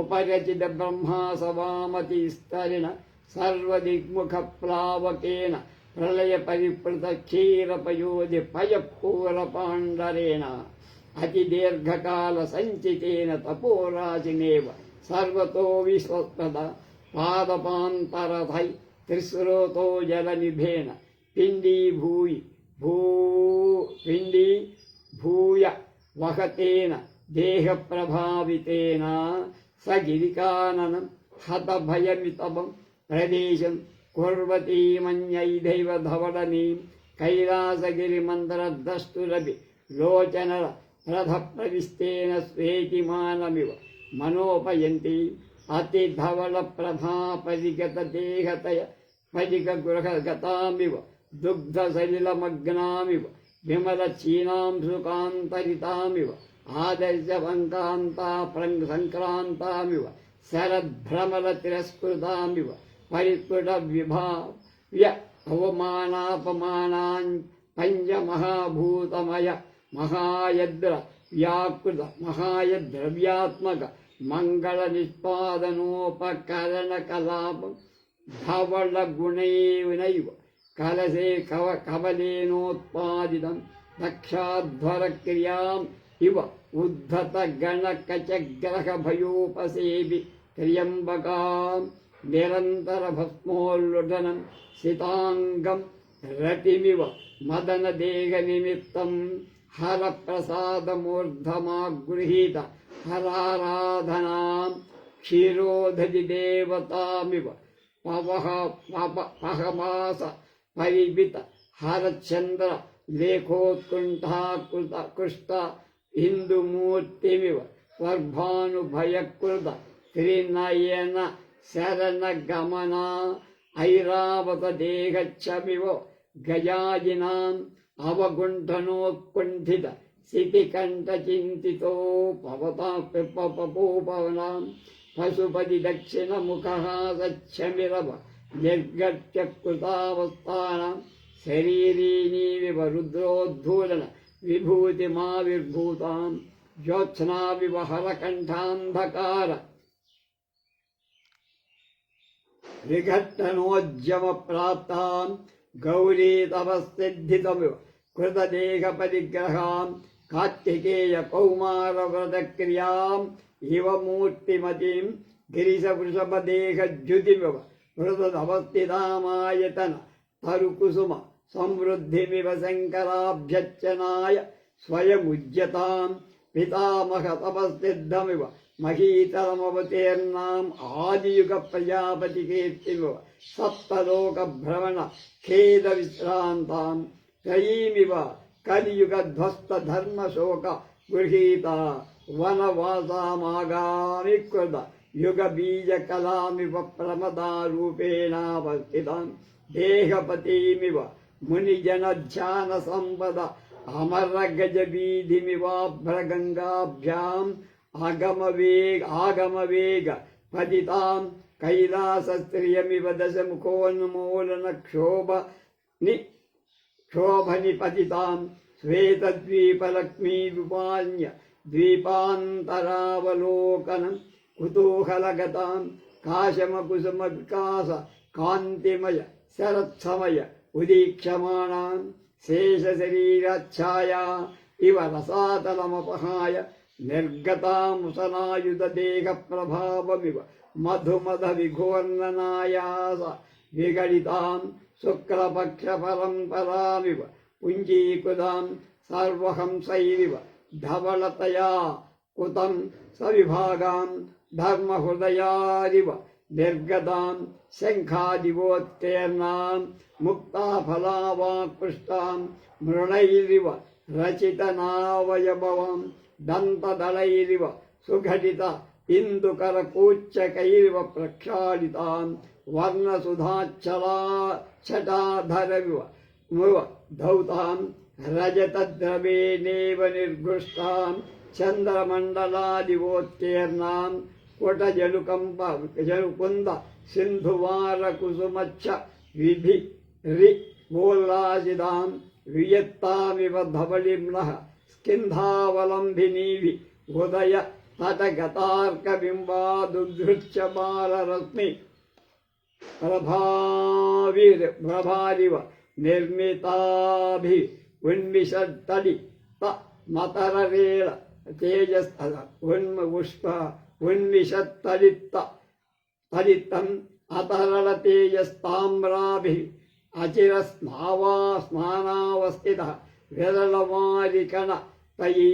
ఉపరచిత బ్రహ్మాసవామతి స్తరిణ సర్వదిగ్ముఖ ప్లావకేన ప్రళయ పరిపృత క్షీరపయోధి పయపూర పాండరేణ అతి దీర్ఘకాల సంచితేన తపోరాశినేవ సర్వతో విశ్వస్పద పాదపాంతరథై త్రిస్రోతో జలనిభేన పిండీ భూయ వహతేన దేహ ప్రభావితేన సగిరికాననం హతభయమితమం ప్రదేశం కుర్వతీమన్యైదైవ ధవళనీం కైలాసగిరిమందరద్రష్టురపి లోచనర రథ ప్రవిస్తేన స్వేతిమానమివ మనోపయంతి అతిధవళ ప్రభాపరిగత దేహతయ పదిక గృహగతామివ దుగ్ధ సలిలమగ్నామివ విమల చీనాంశుకాంతరితామివ ఆదర్శవంకాంతా సంక్రాంతామివ శరద్భ్రమల తిరస్కృతామివ పరిస్ఫుట విభావ్య అవమానాపమానాన్ పంచమహాభూతమయ మహాయద్రవ్యాత్మక మంగళ నిష్పాదనోపకరణ కలాపం ధవళ గుణైనైవ కలసే కవలేనోత్పాదితం దక్షాధ్వర క్రియాం ఇవ ఉద్ధత గణకచగ్రహ భయోపసేవి త్ర్యంబకాం నిరంతర భస్మోల్లుఢనం సితాంగం రతిమివ మదన దేహ నిమిత్తం హర ప్రసాదమూర్ధమాగృహీత హరారాధనాం క్షీరోధజి దేవతామివ పహమాస పరివిత హరచంద్ర లేఖోత్కుంఠాకృత కృష్ట హిందూమూర్తిమివ స్వర్భానుభయకృత త్రినయన శరణ గమన ఐరావత దేహచ్చమివ గజాజినాం అవగుంఠనోత్కుంఠిత శితికంఠచింతితో పవతాపోపవనాం పశుపతి దక్షిణముఖః సచ్చమిరవ నిర్గత్య కృతావస్థానాం శరీరీనీవివ రుద్రోద్ధూలన విభూతిమావిర్భూతాం జ్యోత్స్నావివ హరకంఠాంధకార విఘట్టనోద్యమప్రాప్తాం గౌరీ తపస్థిద్ధితమివ కృతదేహపరిగ్రహాం కార్తికేయ కౌమారవ్రతక్రియాం ఇవ మూర్తిమతిం గిరిశవృషభదేహద్యుతిమివ మృతదవస్థితామాయతన తరుకుసుమ సమృద్ధిమివ శంకరాభ్యర్చనాయ స్వయముజ్యతాం పితామహ తపస్థిద్ధమివ మహీతరమవతీర్ణాం ఆదియుగ ప్రజాపతి కీర్తిమివ సప్తలోక భ్రమణ ఖేద విశ్రాంతాం త్రయీమివ కలియుగ ధ్వస్త ధర్మశోక గృహీత వనవాసామాగామి కృత యుగ బీజ కళామివ ప్రమదారూపేణావర్తితాం దేహపతిమివ మునిజన ధ్యాన సంపద అమర గజ వీధిమివాభ్రగంగాభ్యాం ఆగమవేగ పతితాం కైలాసస్త్రియమివ దశముఖోన్మూలన క్షోభని పతితాం శ్వేతద్వీపలక్ష్మీ విపాన్య ద్వీపాంతరావలోకనం కుతూహలగతాం కాశమకుసుమ వికాస కాంతిమయ శరత్సమయ ఉదీక్షమాణాం శేషశరీరఛాయా ఇవ రసాతలమపహాయ నిర్గతాముసనాయుధ దేహ ప్రభావమివ మధుమధ విఘోర్ణనాయాస విగడితాం శుక్లపక్ష పరంపరామివ పుంజీకుదాం సర్వహంసైరివ ధవళతయా కుతం సవిభాగాం ధర్మహృదయారివ నిర్గతాం శంఖాదివోత్తీర్ణాం ముక్తాఫలావాకృష్టాం మృణైరివ రచితనావయభవాం దంతదళైరివ సుఘటిత ఇందుకరకూచ్చకైరివ ప్రక్షాళితాం వర్ణసుధాచ్చలాఛటాధరవివ ధౌతాం రజతద్రవేణేవ నిర్ఘృష్టాం చంద్రమండలాదివోత్తీర్ణాం కుటజలుకంప జలుకుంద సింధువారకుసుమచ్చ విధి రి మోల్లాసిదాం వియత్తామివ ధవళిమ్నః స్కింధావలంబినీవి ఉదయ తటగతార్కబింబాదుద్ధృత్య బాలరశ్మి ప్రభారివ నిర్మితాభి ఉన్మిషత్తడి త మతరవేళ తేజస్ ఉష్ప ఉన్మిషత్తడిత్త తడిత్తం అతరళ తేజస్తామ్రాభి అచిర స్నానావస్థిత విరళమారికణ తయి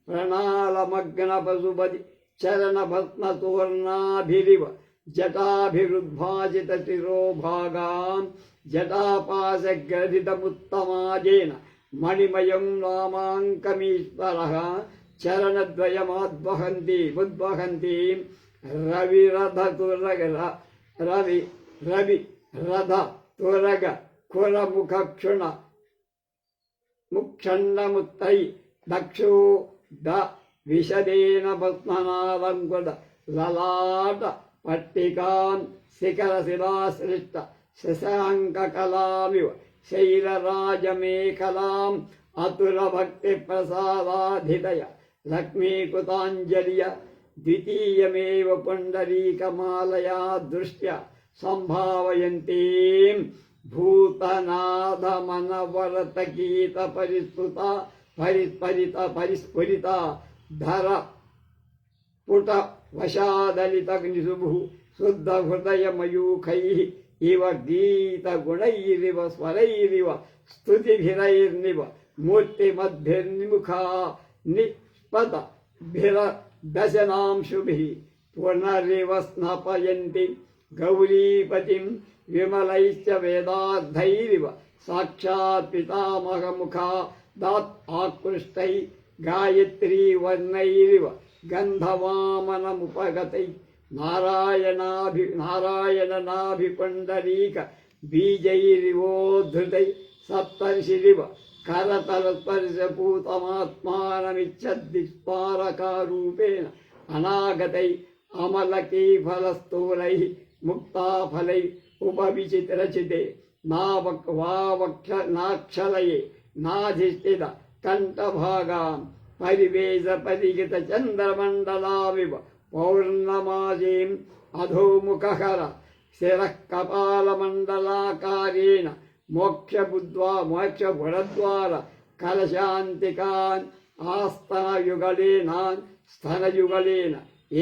ప్రణాళమగ్న పశుపతి చరణ భస్మతూర్ణాభిరివ జటాభిరుద్భాసిత శిరోభాగాం జటాపాశగ్రథితముత్తమాజేన మణిమయం నామాంకమీశ్వరః చరణద్వయమాద్వహంతి ఉద్వహంతి రవి రథ తురగ కులముఖక్షుణ ముక్షండముత్తై దక్షో ద విశదేన భస్మనాలంకుద లలాట పట్టికాం శిఖరశిలాశ్రిష్ట శశాంకకలామివ శైలరాజమేఖలాం అతులభక్తి ప్రసాదాధితయ లక్ష్మీకృతాంజలియ ద్వితీయమేవ పుండరీకమాలయా దృష్ట్యా సంభావయంతీం భూతనాథమనవరతగీత పరిస్ఫురిత ధర పుట వశాదలిత నిశుభు శుద్ధ హృదయమయూఖైః ఇవ గీతగుణైరివ స్వరైరివ స్తుతిభిరైర్నివ మూర్తిమద్భిర్నిముఖా నిష్పత దశనాంశుభిః పునరివ స్నపయంతి గౌరీపతిం విమలైశ్చ వేదార్థైరివ సాక్షాత్ పితామహముఖా దాత్ ఆకృష్టై గాయత్రీ వర్ణైరివ గంధవామనముపగతై నారాయణనాభిపుండరీక బీజైరివోద్ధృతై సప్తర్షిరివ करतलस्पर्शभूतमात्मानमिच्छद्दिक्पारकारूपेण अनागतै अमलकीफलस्थूलैः मुक्ताफलै उपविचित्रचिते नाक्षलये नाधिष्ठित कण्ठभागां परिवेशपरिगितचन्द्रमण्डलामिव पौर्णमासीम् अधोमुखहर शिरः कपालमण्डलाकारेण मोक्षपुरद्वार कलशान्तिकान् आस्तनयुगलेनान् स्तनयुगलेन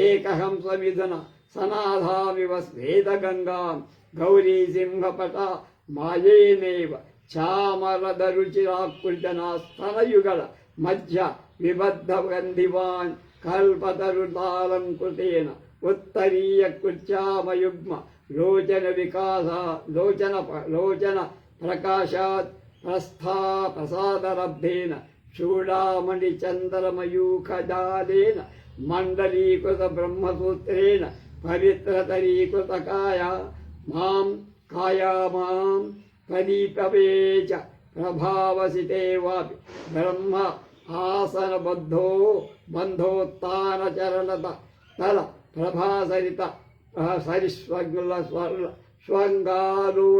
एकहंसमिथुन सनाधामिव स्वेदगङ्गां गौरीसिंहपटा मायेनैव चामरदरुचिराकृतना स्तनयुगल मध्य विबद्धगन्धिवान् कल्पतरुतालङ्कृतेन उत्तरीयकृच्छामयुग्म लोचन प्रकाशात् प्रसादरब्धेन चूडामणिचन्द्रमयूखजालेन मण्डलीकृत ब्रह्मसूत्रेण पवित्रतरीकृतकाया मां प्रदीपवे च प्रभावसिते वापि ब्रह्म बन्धोत्तानचरणत तल प्रभासरित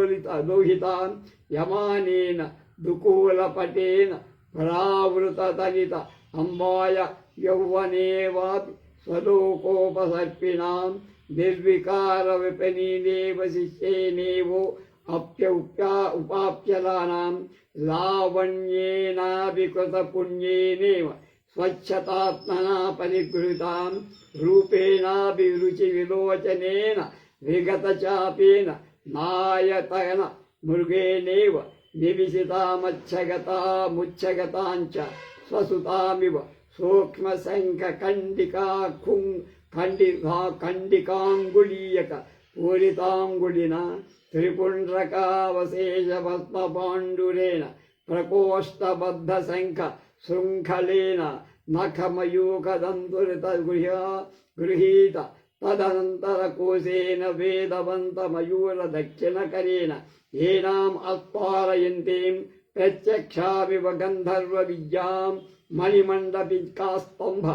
स्वङ्गालोहितान् यमानेन दुकूलपटेन परावृततलित अम्बाय यौवने वापि स्वलोकोपसर्पिणां निर्विकारविपणीनेव शिष्येनेवो उपाप्यलानां लावण्येनाभिकृतपुण्येनेव स्वच्छतात्मना परिगृहीतां रूपेणाभिरुचिविलोचनेन विगतचापेन नायतन मृगेणेव निविशितामुच्छगताञ्च स्वसुतामिव सूक्ष्मशङ्खण्डिकाङ्गुलीयक पूरिताङ्गुलिना त्रिपुण्ड्रकावशेषभस्मपाण्डुरेण प्रकोष्ठबद्धशङ्ख शृङ्खलेन नखमयूखदन्तुरितगृहीत तदनन्तरकोशेन वेदवन्तमयूरदक्षिणकरेण येनाम् अस्पारयन्तीं प्रत्यक्षाविव गन्धर्वविद्यां मणिमण्डपिकास्तम्भ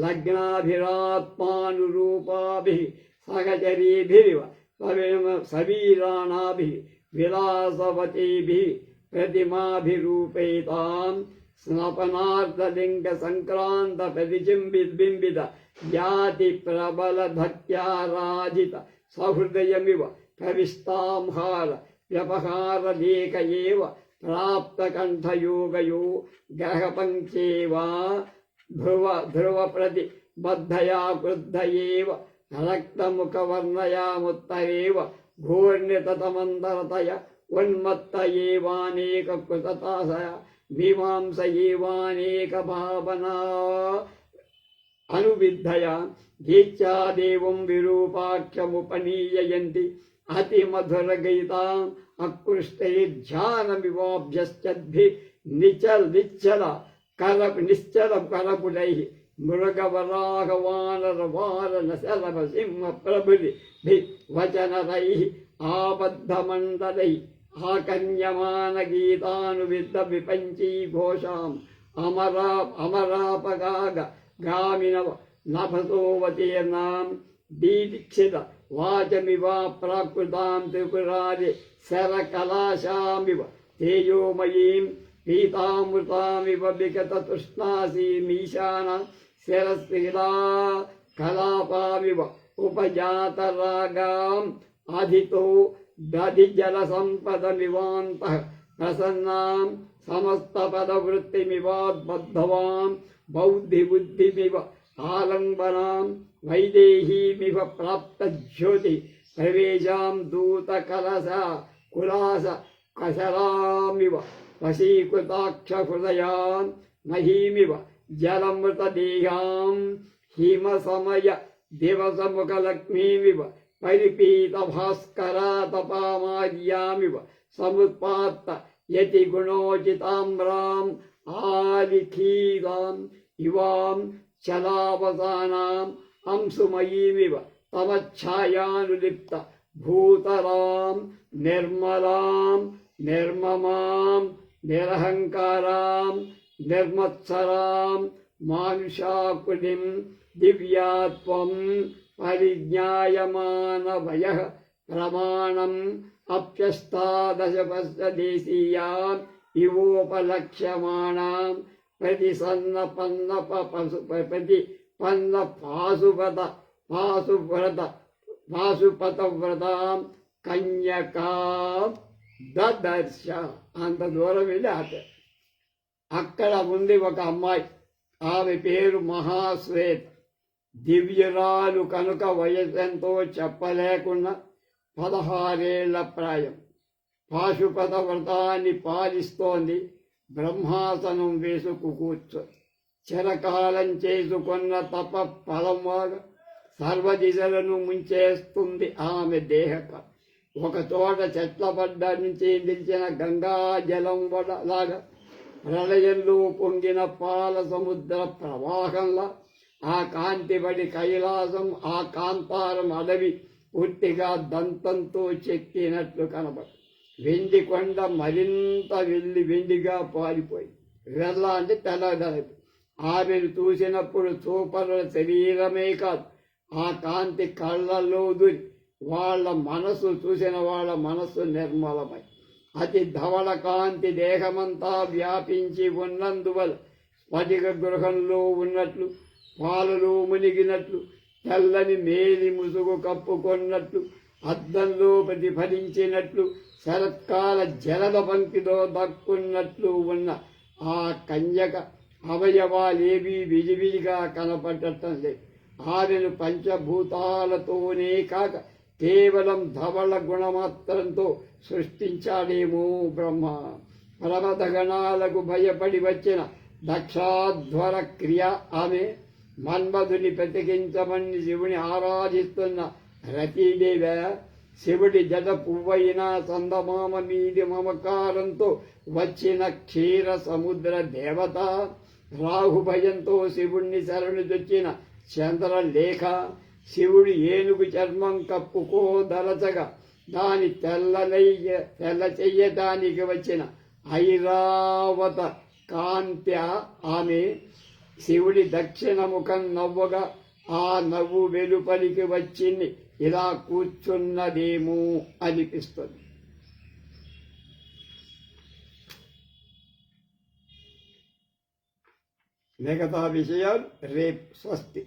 लग्नाभिरात्मानुरूपाभिः सहचरीभिरिव सवीराणाभिः विलासवतीभिः प्रतिमाभिरूपैतां स्नपनार्धलिङ्गसङ्क्रान्तप्रतिचिम्बित ज्ञातिप्रबलभक्त्याराजित सहृदयमिव प्रविष्टांहार व्यपहारलेख एव प्राप्तकण्ठयोगयो ग्रहपङ्क्त्येवा ध्रुवप्रतिबद्धया क्रुद्ध एव रक्तमुखवर्णयामुत्तरेव घोर्निततमन्तरतय उन्मत्त एवानेककृततासया मीमांस एवानेकभावना अनुविद्धया गीत्यादेवं विरूपाख्यमुपनीययन्ति अतिमधुरगीताम् अकृष्टैर्ध्यानमिवाभ्यश्चद्भिः निश्चल करपुटैः मृगवराहवानरवारनशलभसिंहप्रभृतिभिः वचनरैः आबद्धमण्डलैः आकन्यमानगीतानुविद्धविपञ्चीघोषाम् अमरापगामिनव नभसोवतीर्णां दीदीक्षित वाचमिवा प्राकृतां त्रिपुरारि शरकलाशामिव तेजोमयीं पीतामृतामिव विगततृष्णासीमीशाना शिरस्त्रीला कलापामिव उपजातरागाम् अधितो दधिजलसम्पदमिवान्तः प्रसन्नां समस्तपदवृत्तिमिवाद्बद्धवां बौद्धिबुद्धिमिव आलम्बनां वैदेहीमिव प्राप्तज्योति प्रवेशां दूतकलश कशरामिव वशीकृताक्षहृदयां महीमिव जलमृतदेहां हिमसमय दिवसमुखलक्ष्मीमिव परिपीतभास्करातपामार्यामिव समुत्पात्त यतिगुणोचिताम्राम् आलिखीताम् इवां चलावसानाम् अंशुमयीमिव तमच्छायानुलिप्त भूतरां निर्मलां निर्ममां నిరహంకారాం నిర్మత్సరాం మానుషాకులిం దివ్యాత్వం పరిజ్ఞాయమానవయ ప్రమాణం అప్యస్తాదశపదేశీయాం ఇవోపలక్ష్యమాణాం ప్రతిపన్న పాశుపతవ్రతాం కన్యకా దదర్శ. అంత దూరం వెళ్ళి ఆపారు. అక్కడ ఉంది ఒక అమ్మాయి, ఆమె పేరు మహాశ్వేత. దివ్యురాలు కనుక వయసెంతో చెప్పలేకుండా 16 ఏళ్ల ప్రాయం. పాశుపత వ్రతాన్ని పాలిస్తోంది. బ్రహ్మాసనం వేసుకు కూర్చో చిరకాలం చేసుకున్న తప ఫలంగా సర్వదిశలను ముంచేస్తుంది ఆమె దేహక. ఒక చోట చెట్ల పడ్డ నుంచి నిలిచిన గంగా జలం లాగా ప్రళయంలో పొంగిన పాల సముద్ర ప్రవాహంలా ఆ కాంతిబడి కైలాసం, ఆ కాంతారం అడవి పూర్తిగా దంతంతో చెక్కినట్లు కనబడు. వెండి కొండ మరింత వెండిగా పారిపోయి వెల్ల అంటే తెల్లదలపు. ఆమెను చూసినప్పుడు చూపరుల శరీరమే కాదు, ఆ కాంతి కళ్ళల్లో దూరి వాళ్ళ మనసు చూసిన వాళ్ళ మనస్సు నిర్మలమై అతి ధవళ కాంతి దేహమంతా వ్యాపించి ఉన్నందువల్ల స్ఫటిక గృహంలో ఉన్నట్లు, పాలలో మునిగినట్లు, తెల్లని మేలి ముసుగు కప్పుకొన్నట్లు, అద్దంలో ప్రతిఫలించినట్లు, శరత్కాల జలద పంక్తిలో దక్కున్నట్లు ఉన్న ఆ కన్యక అవయవాలేవీ విజివిజిగా కనపడటం లేదు. ఆమెను పంచభూతాలతోనే కాక కేవలం ధవళ గుణమాత్రంతో సృష్టించాడేమో బ్రహ్మ. పరమదగణాలకు భయపడి వచ్చిన దక్షాధ్వర క్రియ ఆమె. మన్మధుని ప్రతికించమని శివుని ఆరాధిస్తున్న రతీదేవ. శివుడి జట పువ్వైన చందమామ మీది మమకారంతో వచ్చిన క్షీర సముద్ర దేవత. రాహుభయంతో శివుణ్ణి శరణుదొచ్చిన చంద్రలేఖ. శివుడి ఏనుగు చర్మం కప్పుకోదలచగా దాని తెల్ల చెయ్యటానికి వచ్చిన ఐరావత కాంత్య ఆమె. శివుడి దక్షిణ ముఖం నవ్వగా ఆ నవ్వు వెలుపలికి వచ్చింది ఇలా కూర్చున్నదేమో అనిపిస్తుంది. మిగతా విషయాలు రేపు. స్వస్తి.